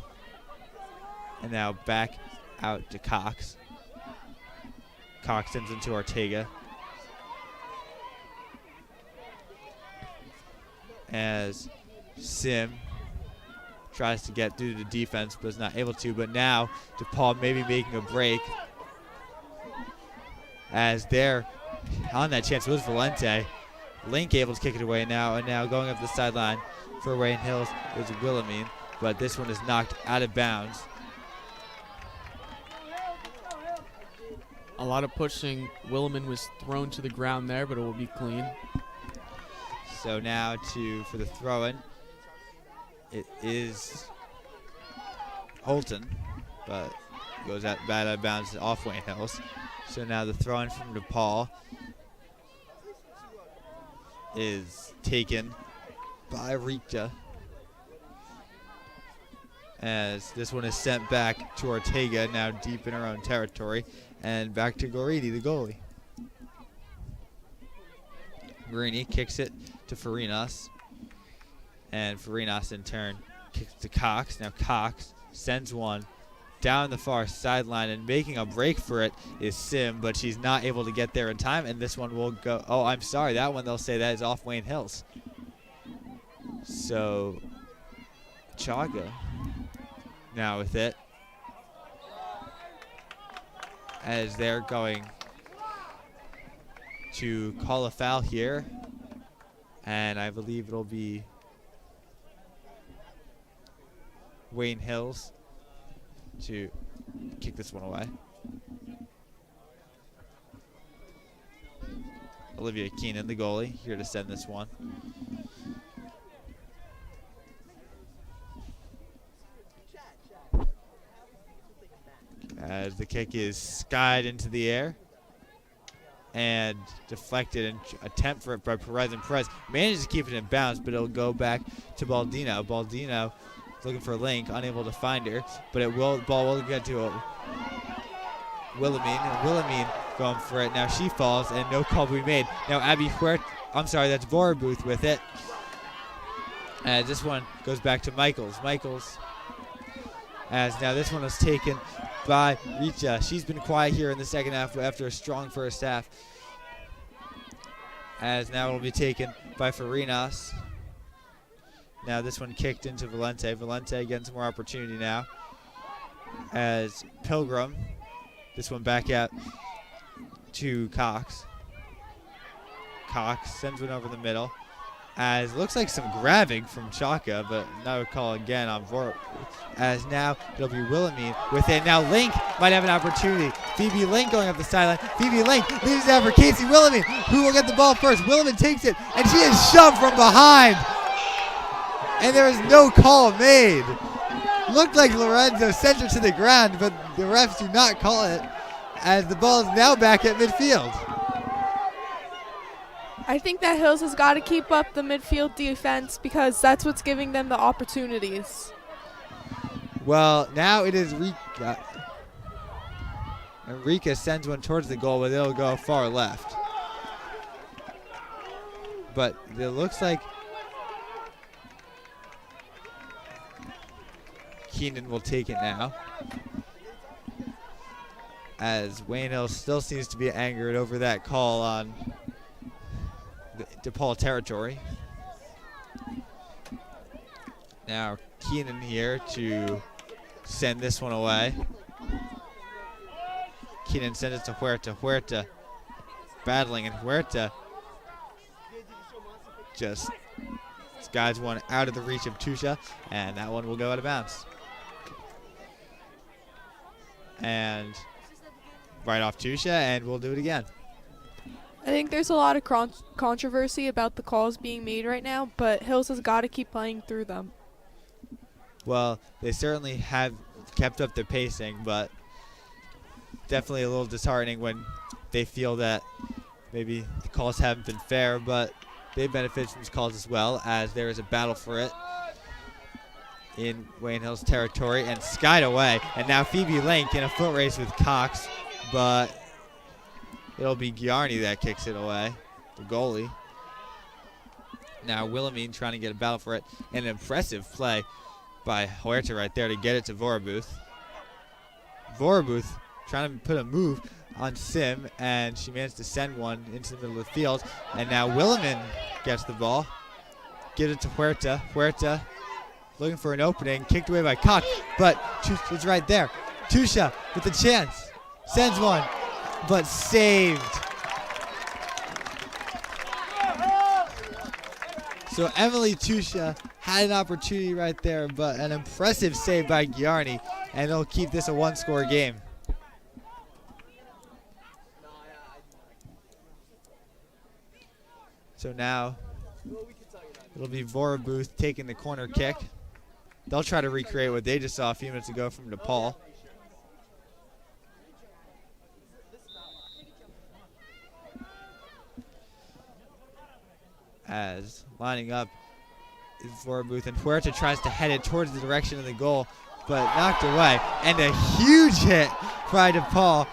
And now back out to Cox. Cox sends into Ortega. As Sim tries to get through the defense but is not able to. But now Depaul maybe making a break. As they're on that chance was Valente. Link able to kick it away now. And now going up the sideline for Wayne Hills is Wilhelmine. But this one is knocked out of bounds. A lot of pushing. Williman was thrown to the ground there, but it will be clean. So now for the throw-in, it is Holton, but goes out bad out of bounds off Wayne Hills. So now the throw-in from Depaul is taken by Rita. As this one is sent back to Ortega, now deep in her own territory. And back to Goridi, the goalie. Guarini kicks it to Farinas. And Farinas in turn kicks to Cox. Now Cox sends one down the far sideline, and making a break for it is Sim, but she's not able to get there in time, and this one will go. Oh, I'm sorry. That one they'll say that is off Wayne Hills. So Chaga now with it. As they're going to call a foul here. And I believe it'll be Wayne Hills to kick this one away. Olivia Keenan, the goalie, here to send this one. As the kick is skied into the air and deflected, and attempt for it by Perez, and Perez manages to keep it in bounds, but it'll go back to Baldino. Baldino looking for Link, unable to find her, but ball will get to Wilhelmine, and Wilhelmine going for it. Now she falls, and no call will be made. Now that's Vorabuth with it. As this one goes back to Michaels. As now this one was taken by Richa. She's been quiet here in the second half after a strong first half. As now it will be taken by Farinas. Now this one kicked into Valente. Valente getting some more opportunity now. As Pilgrim, this one back out to Cox. Cox sends one over the middle. As looks like some grabbing from Chaka, but no call again on Vor. As now it'll be Wilhelmine with it. Now Link might have an opportunity. Phoebe Link going up the sideline. Phoebe Link leaves it out for Casey Wilhelmine, who will get the ball first. Wilhelmine takes it, and she is shoved from behind. And there is no call made. looked like Lorenzo sent her to the ground, but the refs do not call it, as the ball is now back at midfield. I think that Hills has got to keep up the midfield defense because that's what's giving them the opportunities. Well, now it is Rika. And Rika sends one towards the goal, but it'll go far left. But it looks like Keenan will take it now, as Wayne Hills still seems to be angered over that call on the DePaul territory. Now Keenan here to send this one away. Keenan sends it to Huerta. Huerta battling, and Huerta just guides one out of the reach of Tusha, and that one will go out of bounds. And right off Tusha, and we'll do it again. I think there's a lot of controversy about the calls being made right now, but Hills has got to keep playing through them. Well, they certainly have kept up their pacing, but definitely a little disheartening when they feel that maybe the calls haven't been fair, but they benefit from these calls as well, as there is a battle for it in Wayne Hills territory, and skied away. And now Phoebe Link in a foot race with Cox, but it'll be Giarni that kicks it away, the goalie. Now Wilhelmine trying to get a battle for it. An impressive play by Huerta right there to get it to Vorabuth. Vorabuth trying to put a move on Sim, and she managed to send one into the middle of the field. And now Wilhelmine gets the ball, gives it to Huerta. Huerta looking for an opening, kicked away by Cox, but Tusha's right there. Tusha with a chance, sends one, but saved. So Emily Tusha had an opportunity right there, but an impressive save by Giarni, and they'll keep this a one-score game. So now it'll be Vorabuth taking the corner kick. They'll try to recreate what they just saw a few minutes ago from Depaul. As lining up is Vorabuth, and Huerta tries to head it towards the direction of the goal, but knocked away. And a huge hit by DePaul,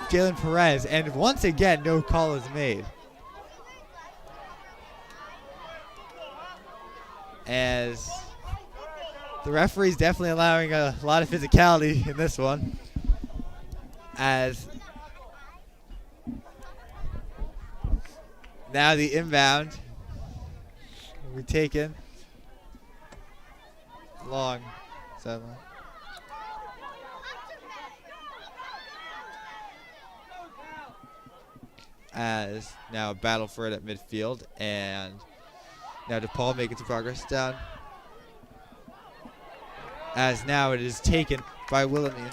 Jalen Perez, and once again, no call is made. As the referee's definitely allowing a lot of physicality in this one, as now the inbound will be taken long sideline. As now a battle for it at midfield, and now DePaul making some progress down. As now it is taken by Wilhelmine.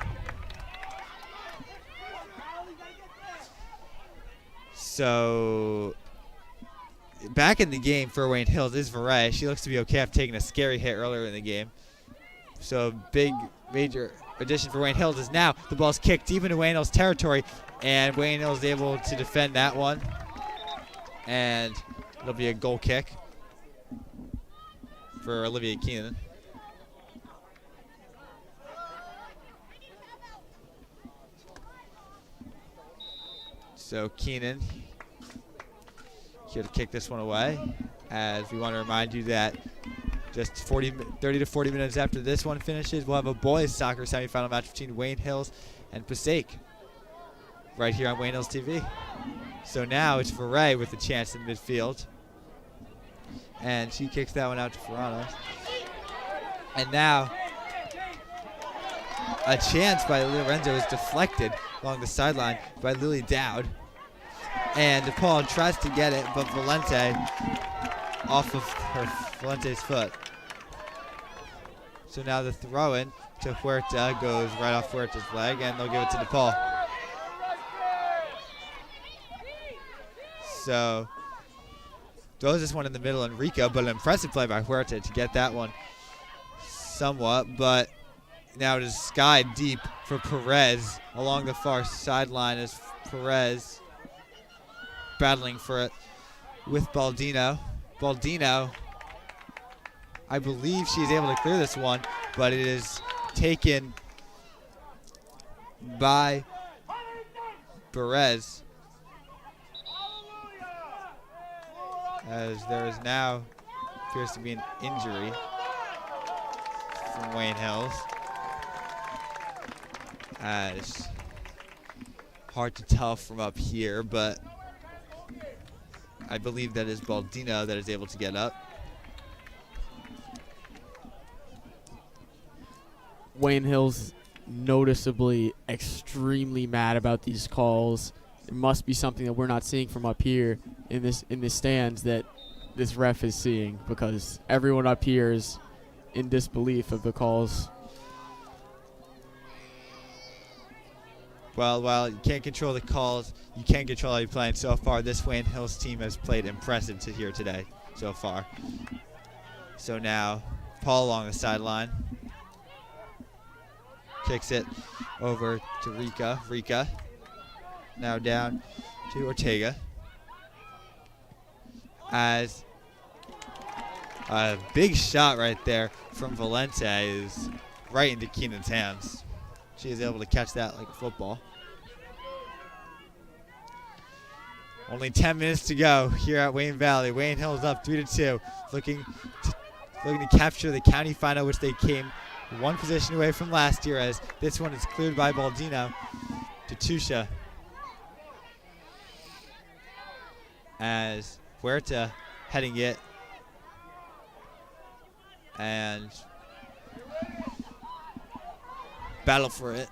So back in the game for Wayne Hills is Varay. She looks to be okay after taking a scary hit earlier in the game. So big major addition for Wayne Hills is now the ball's kicked deep into Wayne Hills territory, and Wayne Hills is able to defend that one. And it'll be a goal kick for Olivia Keenan. So Keenan here to kick this one away, as we want to remind you that just 30 to 40 minutes after this one finishes, we'll have a boys soccer semifinal match between Wayne Hills and Passaic right here on Wayne Hills TV. So now it's Varay with a chance in midfield, and she kicks that one out to Ferrano. And now a chance by Lorenzo is deflected along the sideline by Lily Dowd. And DePaul tries to get it, but Valente off of Valente's foot. So now the throw-in to Huerta goes right off Huerta's leg, and they'll give it to DePaul. So throws this one in the middle, Enrico, but an impressive play by Huerta to get that one somewhat, but now it is sky deep for Perez along the far sideline as Perez battling for it with Baldino. Baldino, I believe she's able to clear this one, but it is taken by Perez, as there is now appears to be an injury from Wayne Hills. As hard to tell from up here, but I believe that is Baldino that is able to get up. Wayne Hills noticeably extremely mad about these calls. It must be something that we're not seeing from up here in the stands that this ref is seeing, because everyone up here is in disbelief of the calls. Well, while you can't control the calls, you can control how you're playing. So far, this Wayne Hills team has played impressive to here today so far. So now, Paul along the sideline. Kicks it over to Rika. Rika now down to Ortega. As a big shot right there from Valente is right into Keenan's hands. She is able to catch that like a football. Only 10 minutes to go here at Wayne Valley. Wayne Hills up 3-2, looking to capture the county final, which they came one position away from last year, as this one is cleared by Baldino to Tusha. As Huerta heading it, and battle for it,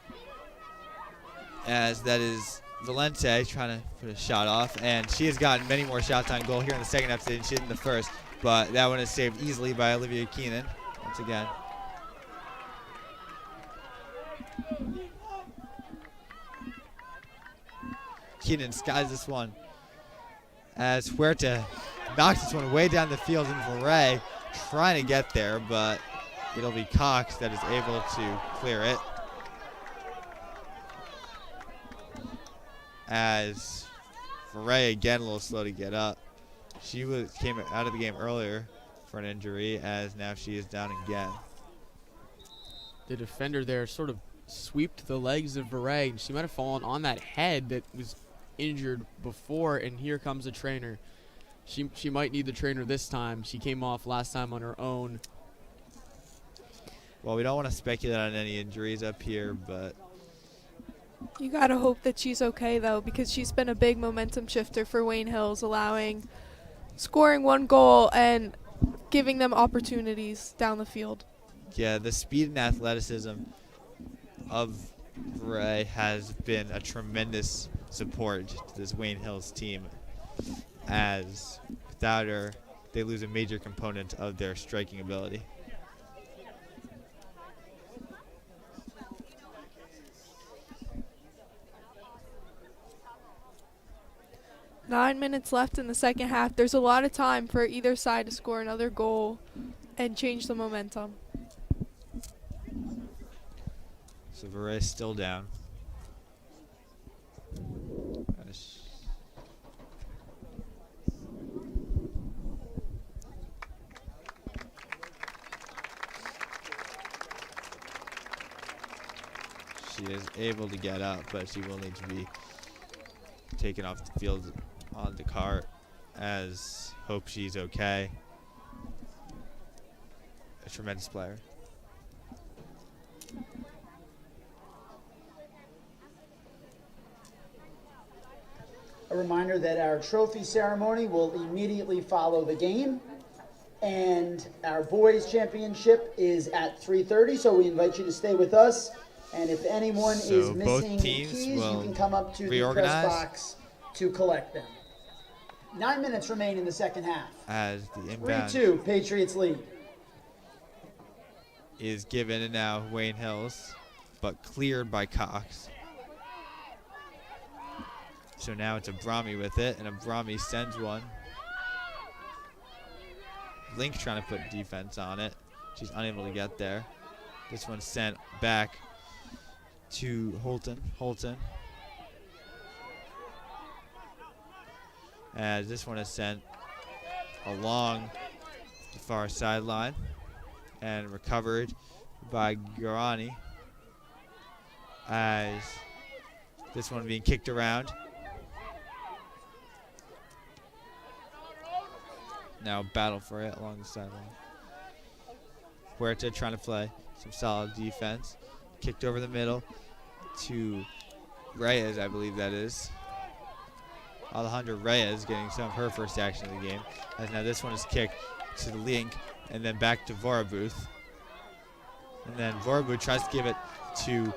as that is Valente trying to put a shot off, and she has gotten many more shots on goal here in the second half than she did in the first, but that one is saved easily by Olivia Keenan once again. Keenan skies this one as Huerta knocks this one way down the field, and Varay trying to get there, but it'll be Cox that is able to clear it. As Varay again a little slow to get up. She came out of the game earlier for an injury, as now she is down again. The defender there sort of sweeped the legs of Varay, and she might have fallen on that head that was injured before, and here comes the trainer. She might need the trainer this time. She came off last time on her own. Well, we don't want to speculate on any injuries up here, but You gotta hope that she's okay though, because she's been a big momentum shifter for Wayne Hills, scoring one goal and giving them opportunities down the field. yeah, the speed and athleticism of Ray has been a tremendous support to this Wayne Hills team, as without her, they lose a major component of their striking ability. Nine minutes left in the second half. There's a lot of time for either side to score another goal and change the momentum. So Varese still down. She is able to get up, but she will need to be taken off the field on the cart, as hope she's okay. A tremendous player. A reminder that our trophy ceremony will immediately follow the game, and our boys championship is at 3:30, so we invite you to stay with us. And if anyone So is both missing teams keys, you will can come up to the reorganize. press box to collect them. 9 minutes remain in the second half. As the inbound 3-2, Patriots lead. is given, and now Wayne Hills, but cleared by Cox. So now it's Abrami with it, and Abrami sends one. Link trying to put defense on it. She's unable to get there. This one's sent back to Holton. As this one is sent along the far sideline and recovered by Garani. As this one being kicked around. Now battle for it along the sideline. Huerta trying to play some solid defense. Kicked over the middle to Reyes, I believe that is. Alejandra Reyes getting some of her first action of the game. As now this one is kicked to the link and then back to Vorabuth. And then Vorabuth tries to give it to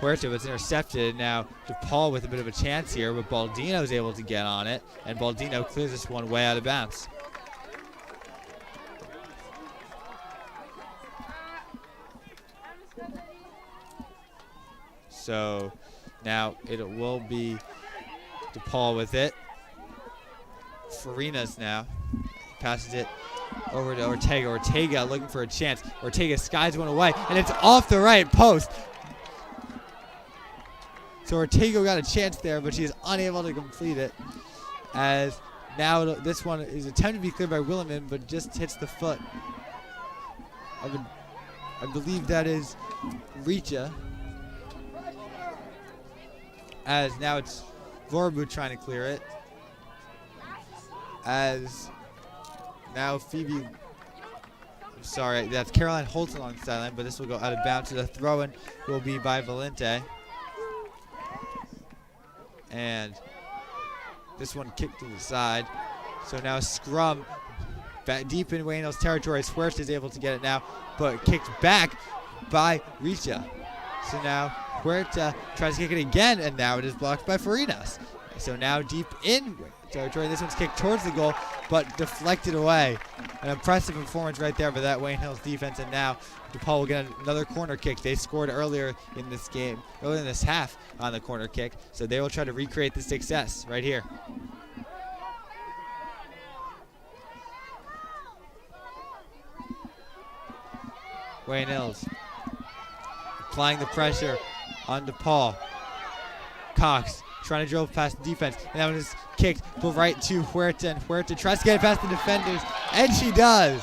Huerta, but it's intercepted. Now DePaul with a bit of a chance here, but Baldino is able to get on it, and Baldino clears this one way out of bounds. So now it will be DePaul with it. Farinas now passes it over to Ortega. Ortega looking for a chance. Ortega skies one away, and it's off the right post. So Ortega got a chance there, but she is unable to complete it. As now this one is attempted to be cleared by Williman, but just hits the foot. I believe that is Richa. As now it's Vorabu trying to clear it. As now Phoebe, sorry, that's Caroline Holton on the sideline, but this will go out of bounds. So the throw-in will be by Valente. And this one kicked to the side. So now scrum back deep in Wayne Hill's territory. Huerta is able to get it now, but kicked back by Richa. So now Huerta tries to kick it again, and now it is blocked by Farinas. So now deep in territory. This one's kicked towards the goal, but deflected away. An impressive performance right there by that Wayne Hills defense, and now DePaul will get another corner kick. They scored earlier in this game, earlier in this half on the corner kick, so they will try to recreate the success right here. Wayne Hills applying the pressure on DePaul. Cox trying to dribble past the defense, and that one is kicked, but right to Huerta, and Huerta tries to get it past the defenders, and she does.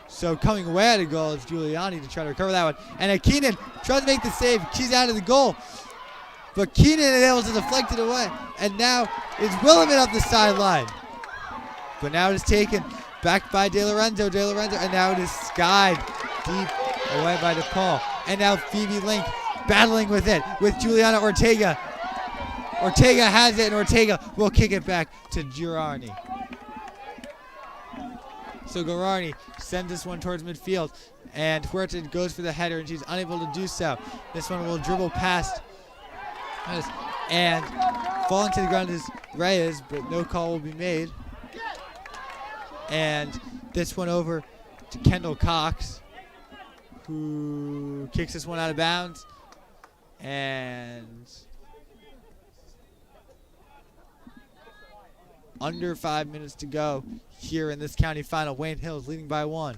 So coming away at a goal is Giuliani to try to recover that one, and Keenan tries to make the save. She's out of the goal, but Keenan is able to deflect it away, and now it's Williman up the sideline. But now it is taken back by De Lorenzo, and now it is skied deep away by DePaul. And now Phoebe Link battling with it with Juliana Ortega. Ortega has it, and Ortega will kick it back to Girarni. So Girarni sends this one towards midfield, and Huerta goes for the header, and she's unable to do so. This one will dribble past, and falling to the ground is Reyes, but no call will be made. And this one over to Kendall Cox, who kicks this one out of bounds. And under 5 minutes to go here in this county final. Wayne Hills leading by 1.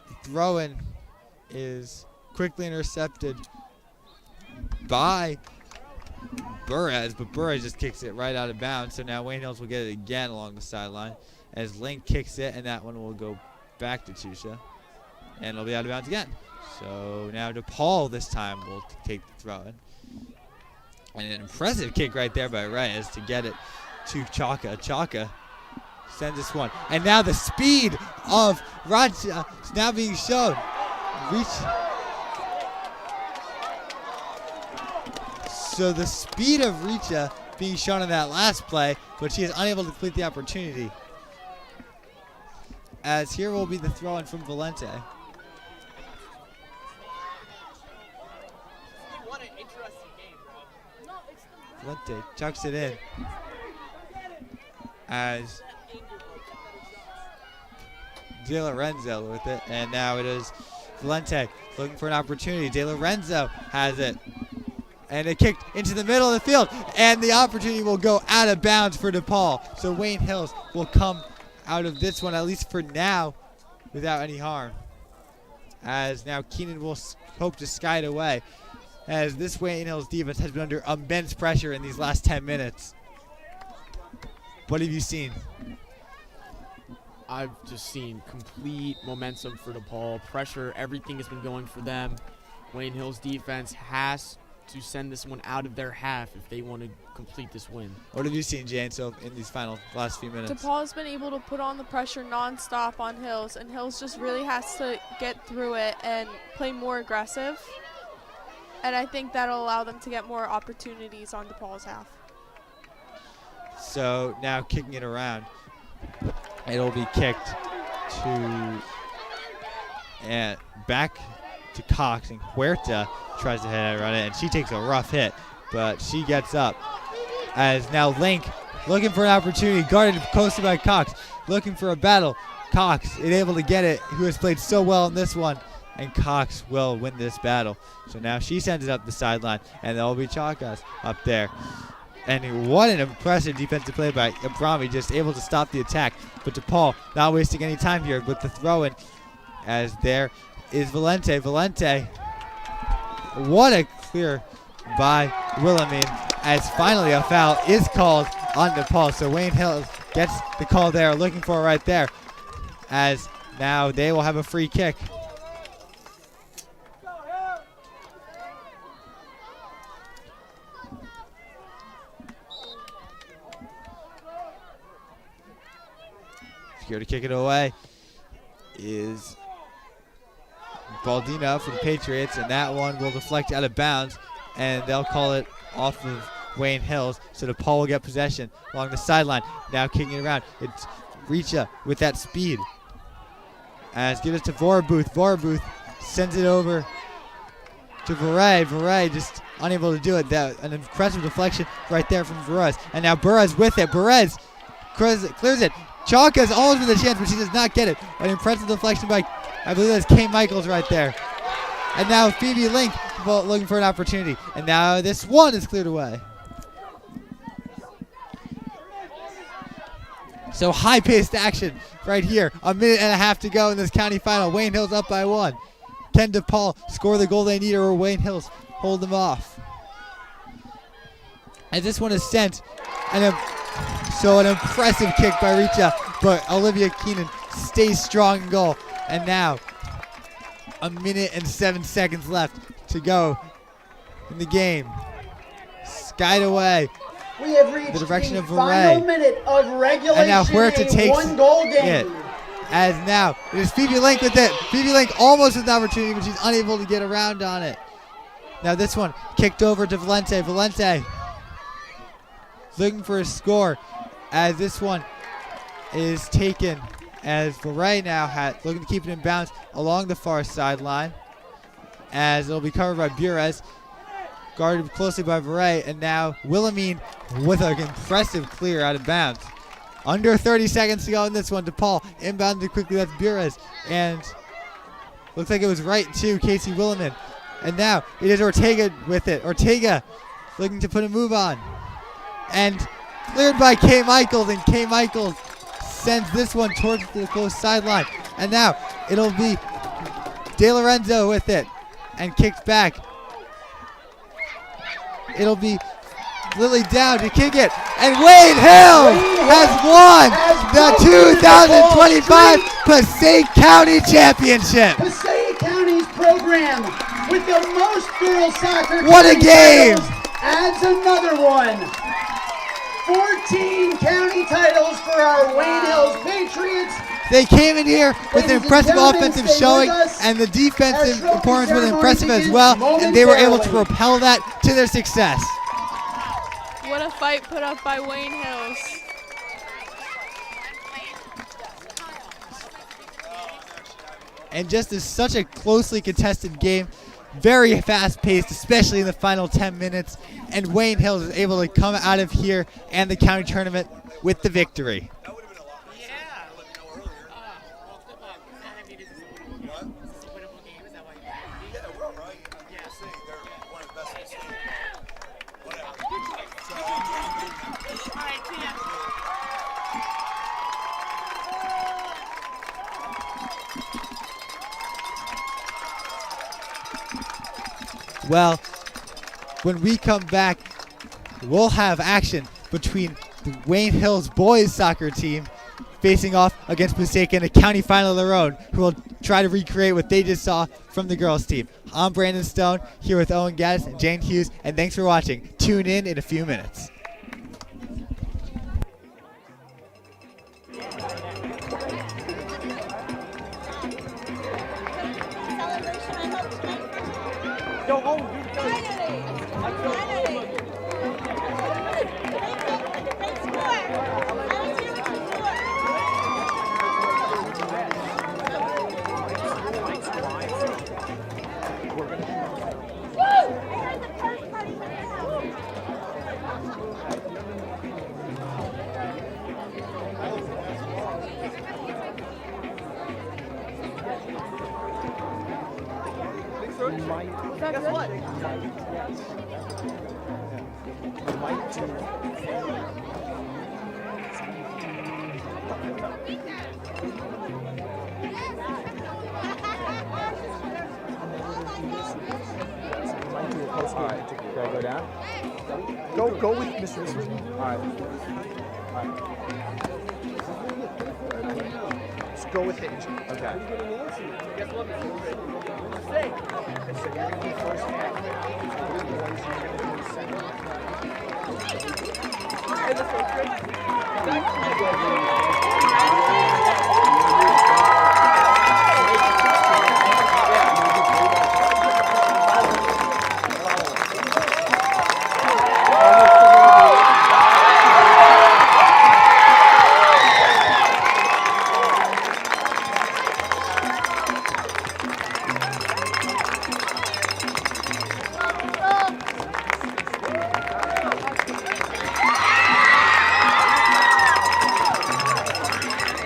The throw-in is quickly intercepted by Burres, but Burres just kicks it right out of bounds. So now Wayne Hills will get it again along the sideline as Link kicks it, and that one will go back to Tusha, and it'll be out of bounds again. So now DePaul this time will take the throw-in. And an impressive kick right there by Reyes to get it to Chaka. Chaka sends this one. And now the speed of Raja is now being shown. So the speed of Richa being shown in that last play, but she is unable to complete the opportunity. As here will be the throw-in from Valente. What an interesting game, bro. Valente chucks it in. As De Lorenzo with it, and now it is Valente looking for an opportunity. De Lorenzo has it, And it kicked into the middle of the field. And the opportunity will go out of bounds for Depaul. So Wayne Hills will come out of this one, at least for now, without any harm. As now Keenan will hope to sky it away. As this Wayne Hills defense has been under immense pressure in these last 10 minutes. What have you seen? I've just seen complete momentum for DePaul. Pressure, everything has been going for them. Wayne Hills defense has to send this one out of their half if they want to complete this win. What have you seen, Jane, so in these last few minutes? DePaul has been able to put on the pressure nonstop on Hills, and Hills just really has to get through it and play more aggressive. And I think that'll allow them to get more opportunities on DePaul's half. So now kicking it around. It'll be kicked to and back to Cox, and Huerta tries to head around it, and she takes a rough hit, but she gets up. As now Link looking for an opportunity, guarded closely by Cox, looking for a battle. Cox is able to get it, who has played so well in this one, and Cox will win this battle. So now she sends it up the sideline, and there'll be Chakas up there. And what an impressive defensive play by Abrami, just able to stop the attack. But DePaul not wasting any time here with the throw-in, as there is Valente. Valente, what a clear by Wilhelmine, as finally a foul is called on DePaul. So Wayne Hills gets the call there, looking for it right there, as now they will have a free kick. Here to kick it away is Baldino for the Patriots, and that one will deflect out of bounds, and they'll call it off of Wayne Hills. So DePaul will get possession along the sideline. Now kicking it around. It's Richa with that speed. As give it to Vorabuth. Vorabuth sends it over to Varay. Varay just unable to do it. An impressive deflection right there from Burrez. And now Burrez with it. Burrez clears it. Chalka's almost with a chance, but she does not get it. An impressive deflection by, I believe that's Kay Michaels right there. And now Phoebe Link looking for an opportunity. And now this one is cleared away. So high-paced action right here. A minute and a half to go in this county final. Wayne Hills up by 1. Can DePaul score the goal they need, or will Wayne Hills hold them off? As this one is sent, and so an impressive kick by Richa, but Olivia Keenan stays strong in goal. And now, a minute and 7 seconds left to go in the game. Skied away. We have reached The direction of final Varay. minute of regulation. And now Huerta a takes one-goal game. it. As now, it is Phoebe Link with it. Phoebe Link almost with the opportunity, but she's unable to get around on it. Now this one kicked over to Valente. Valente looking for a score, as this one is taken, as Varay now looking to keep it in bounds along the far sideline, as it'll be covered by Burez, guarded closely by Varay, and now Wilhelmine with an impressive clear out of bounds. Under 30 seconds to go in this one. DePaul inbounded quickly. That's Burez, and looks like it was right to Casey Wilhelmine. And now it is Ortega with it. Ortega looking to put a move on. And cleared by Kay Michaels, and Kay Michaels sends this one towards the close sideline. And now it'll be De Lorenzo with it, and kicked back. It'll be Lily down to kick it, and Wayne Hill has won the 2025 Passaic County Championship. Passaic County's program with the most girls soccer. What a game! Adds another one. 14 county titles for our Wayne Hills Patriots. They came in here with an Ladies and impressive gentlemen, offensive stay showing, with us. and the defensive Our trophy performance was ceremony impressive as begins well, and they were able to momentarily. propel that to their success. What a fight put up by Wayne Hills. And just as such a closely contested game, very fast-paced, especially in the final 10 minutes, and Wayne Hills is able to come out of here and the county tournament with the victory. Well, when we come back, we'll have action between the Wayne Hills boys soccer team facing off against Passaic in a county final of their own, who will try to recreate what they just saw from the girls team. I'm Brandon Stone, here with Owen Gaddis and Jane Hughes, and thanks for watching. Tune in a few minutes. Go home, dude. Guess what? Might do. Alright, do I go down? Go with Mr. Alright. Just go with it. Okay. Guess what,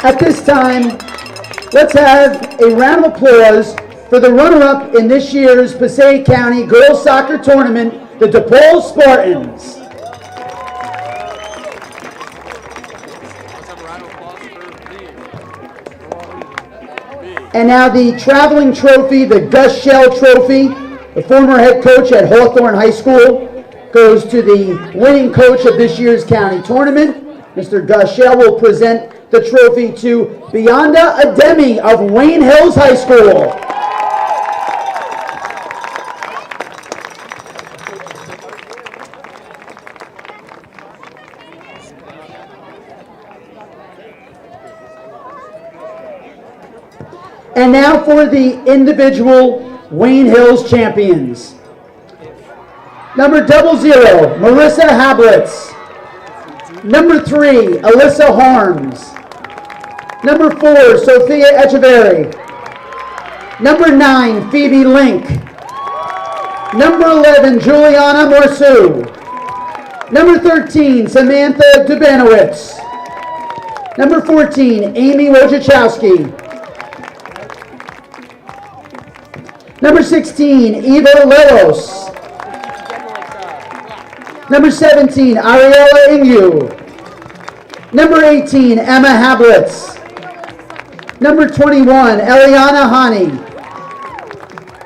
At this time, let's have a round of applause for the runner-up in this year's Passaic County Girls Soccer Tournament, the Depaul Spartans. And now the traveling trophy, the Gus Shell Trophy, the former head coach at Hawthorne High School, goes to the winning coach of this year's county tournament. Mr. Gus Shell will present the trophy to Beyonda Ademi of Wayne Hills High School. And now for the individual Wayne Hills champions. Number 00, Marissa Hablitz. Number 3, Alyssa Harms. Number 4, Sophia Echeverry. Number 9, Phoebe Link. Number 11, Juliana Morsu. Number 13, Samantha Dubanowitz. Number 14, Amy Wojciechowski. Number 16, Eva Lelos. Number 17, Ariella Ingu. Number 18, Emma Hablitz. Number 21, Eliana Hani.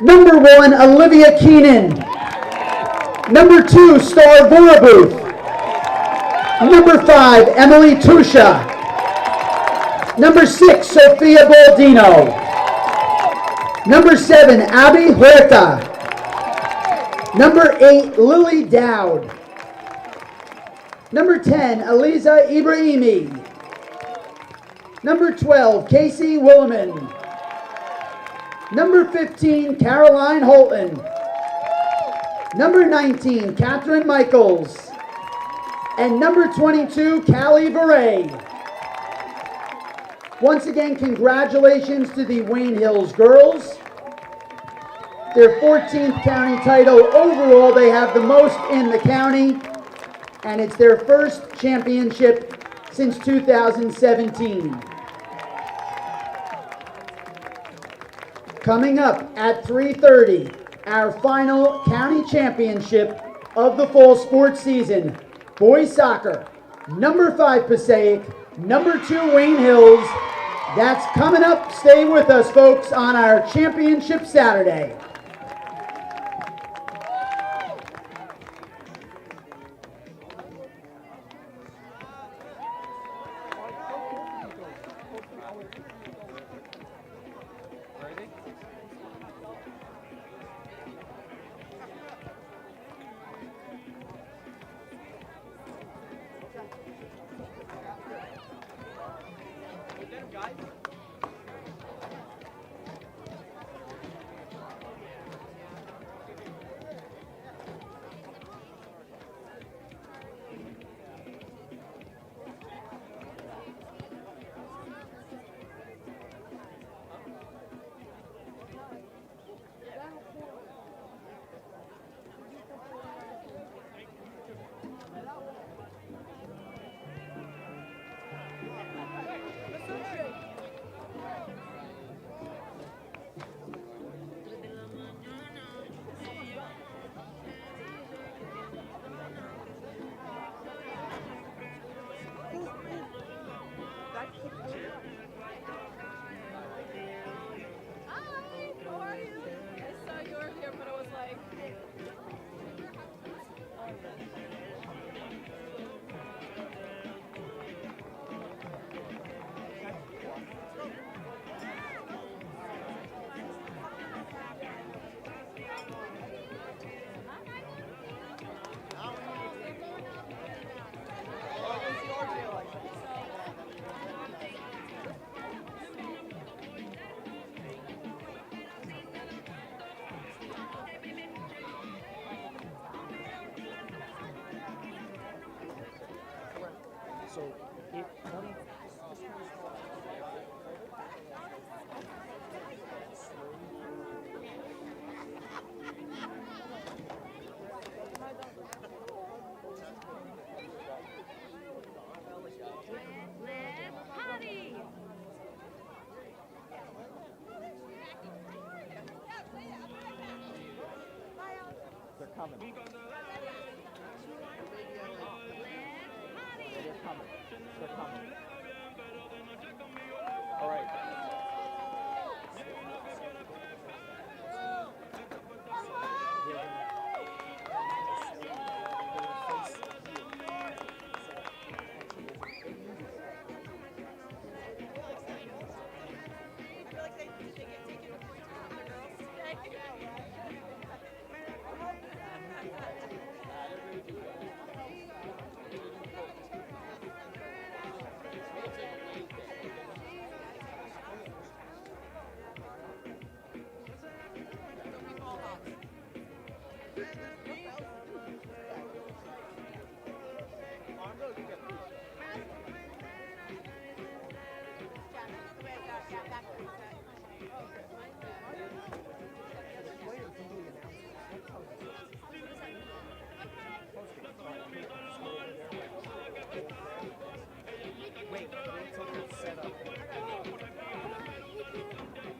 Number 1, Olivia Keenan. Number 2, Star Vorabuth. Number 5, Emily Tusha. Number 6, Sophia Baldino. Number 7, Abby Huerta. Number 8, Lily Dowd. Number 10, Eliza Ibrahimi. Number 12, Casey Williman. Number 15, Caroline Holton. Number 19, Catherine Michaels. And number 22, Callie Veray. Once again, congratulations to the Wayne Hills girls. Their 14th county title. Overall, they have the most in the county, and it's their first championship since 2017. Coming up at 3:30, our final county championship of the fall sports season, boys soccer. number 5 Passaic, number 2 Wayne Hills. That's coming up. Stay with us, folks, on our championship Saturday.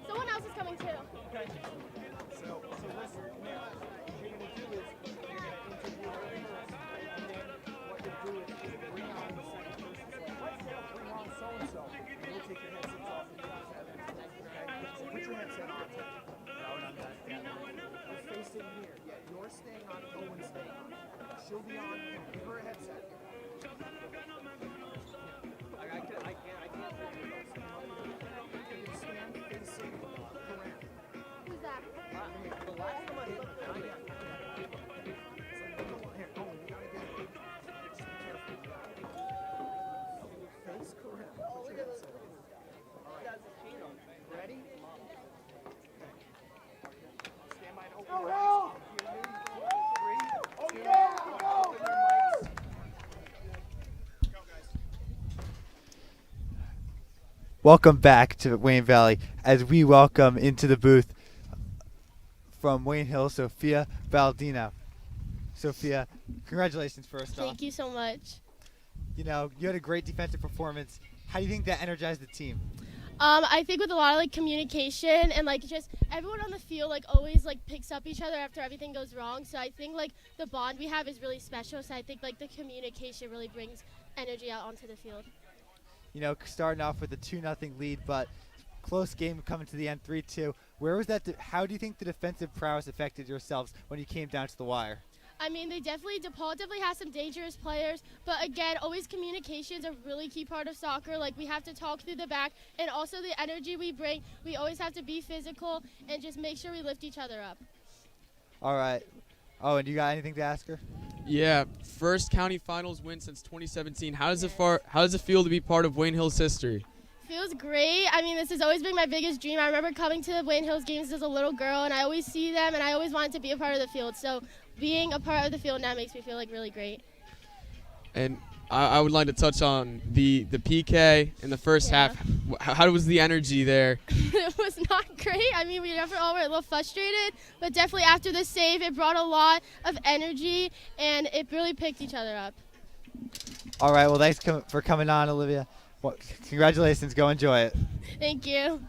Someone else is coming too. She'll be on. Give her a headset. I can't. Stand facing Corinne. Who's that? The last time I looked down here. Here, Owen, you gotta get it. Just be careful. Face Corinne. Put your headset on. All right. Ready? Stand by and open your eyes. Welcome back to Wayne Valley as we welcome into the booth from Wayne Hill, Sophia Baldino. Sophia, congratulations first off. Thank you so much. You know, you had a great defensive performance. How do you think that energized the team? I think with a lot of communication and just everyone on the field always picks up each other after everything goes wrong. So I think the bond we have is really special. So I think the communication really brings energy out onto the field. You know, starting off with a 2-0 lead, but close game coming to the end, 3-2. Where was that? How do you think the defensive prowess affected yourselves when you came down to the wire? I mean, DePaul definitely has some dangerous players, but again, always communication is a really key part of soccer. Like, we have to talk through the back, and also the energy we bring. We always have to be physical and just make sure we lift each other up. All right. Oh, and you got anything to ask her? Yeah, first county finals win since 2017. How does it feel to be part of Wayne Hill's history? Feels great. I mean, this has always been my biggest dream. I remember coming to the Wayne Hills games as a little girl, and I always see them, and I always wanted to be a part of the field. So being a part of the field now makes me feel like really great. And I would like to touch on the PK in the first half. How was the energy there? It was not great. I mean, we definitely all were a little frustrated, but definitely after the save, it brought a lot of energy, and it really picked each other up. All right. Well, thanks for coming on, Olivia. Well, congratulations. Go enjoy it. Thank you.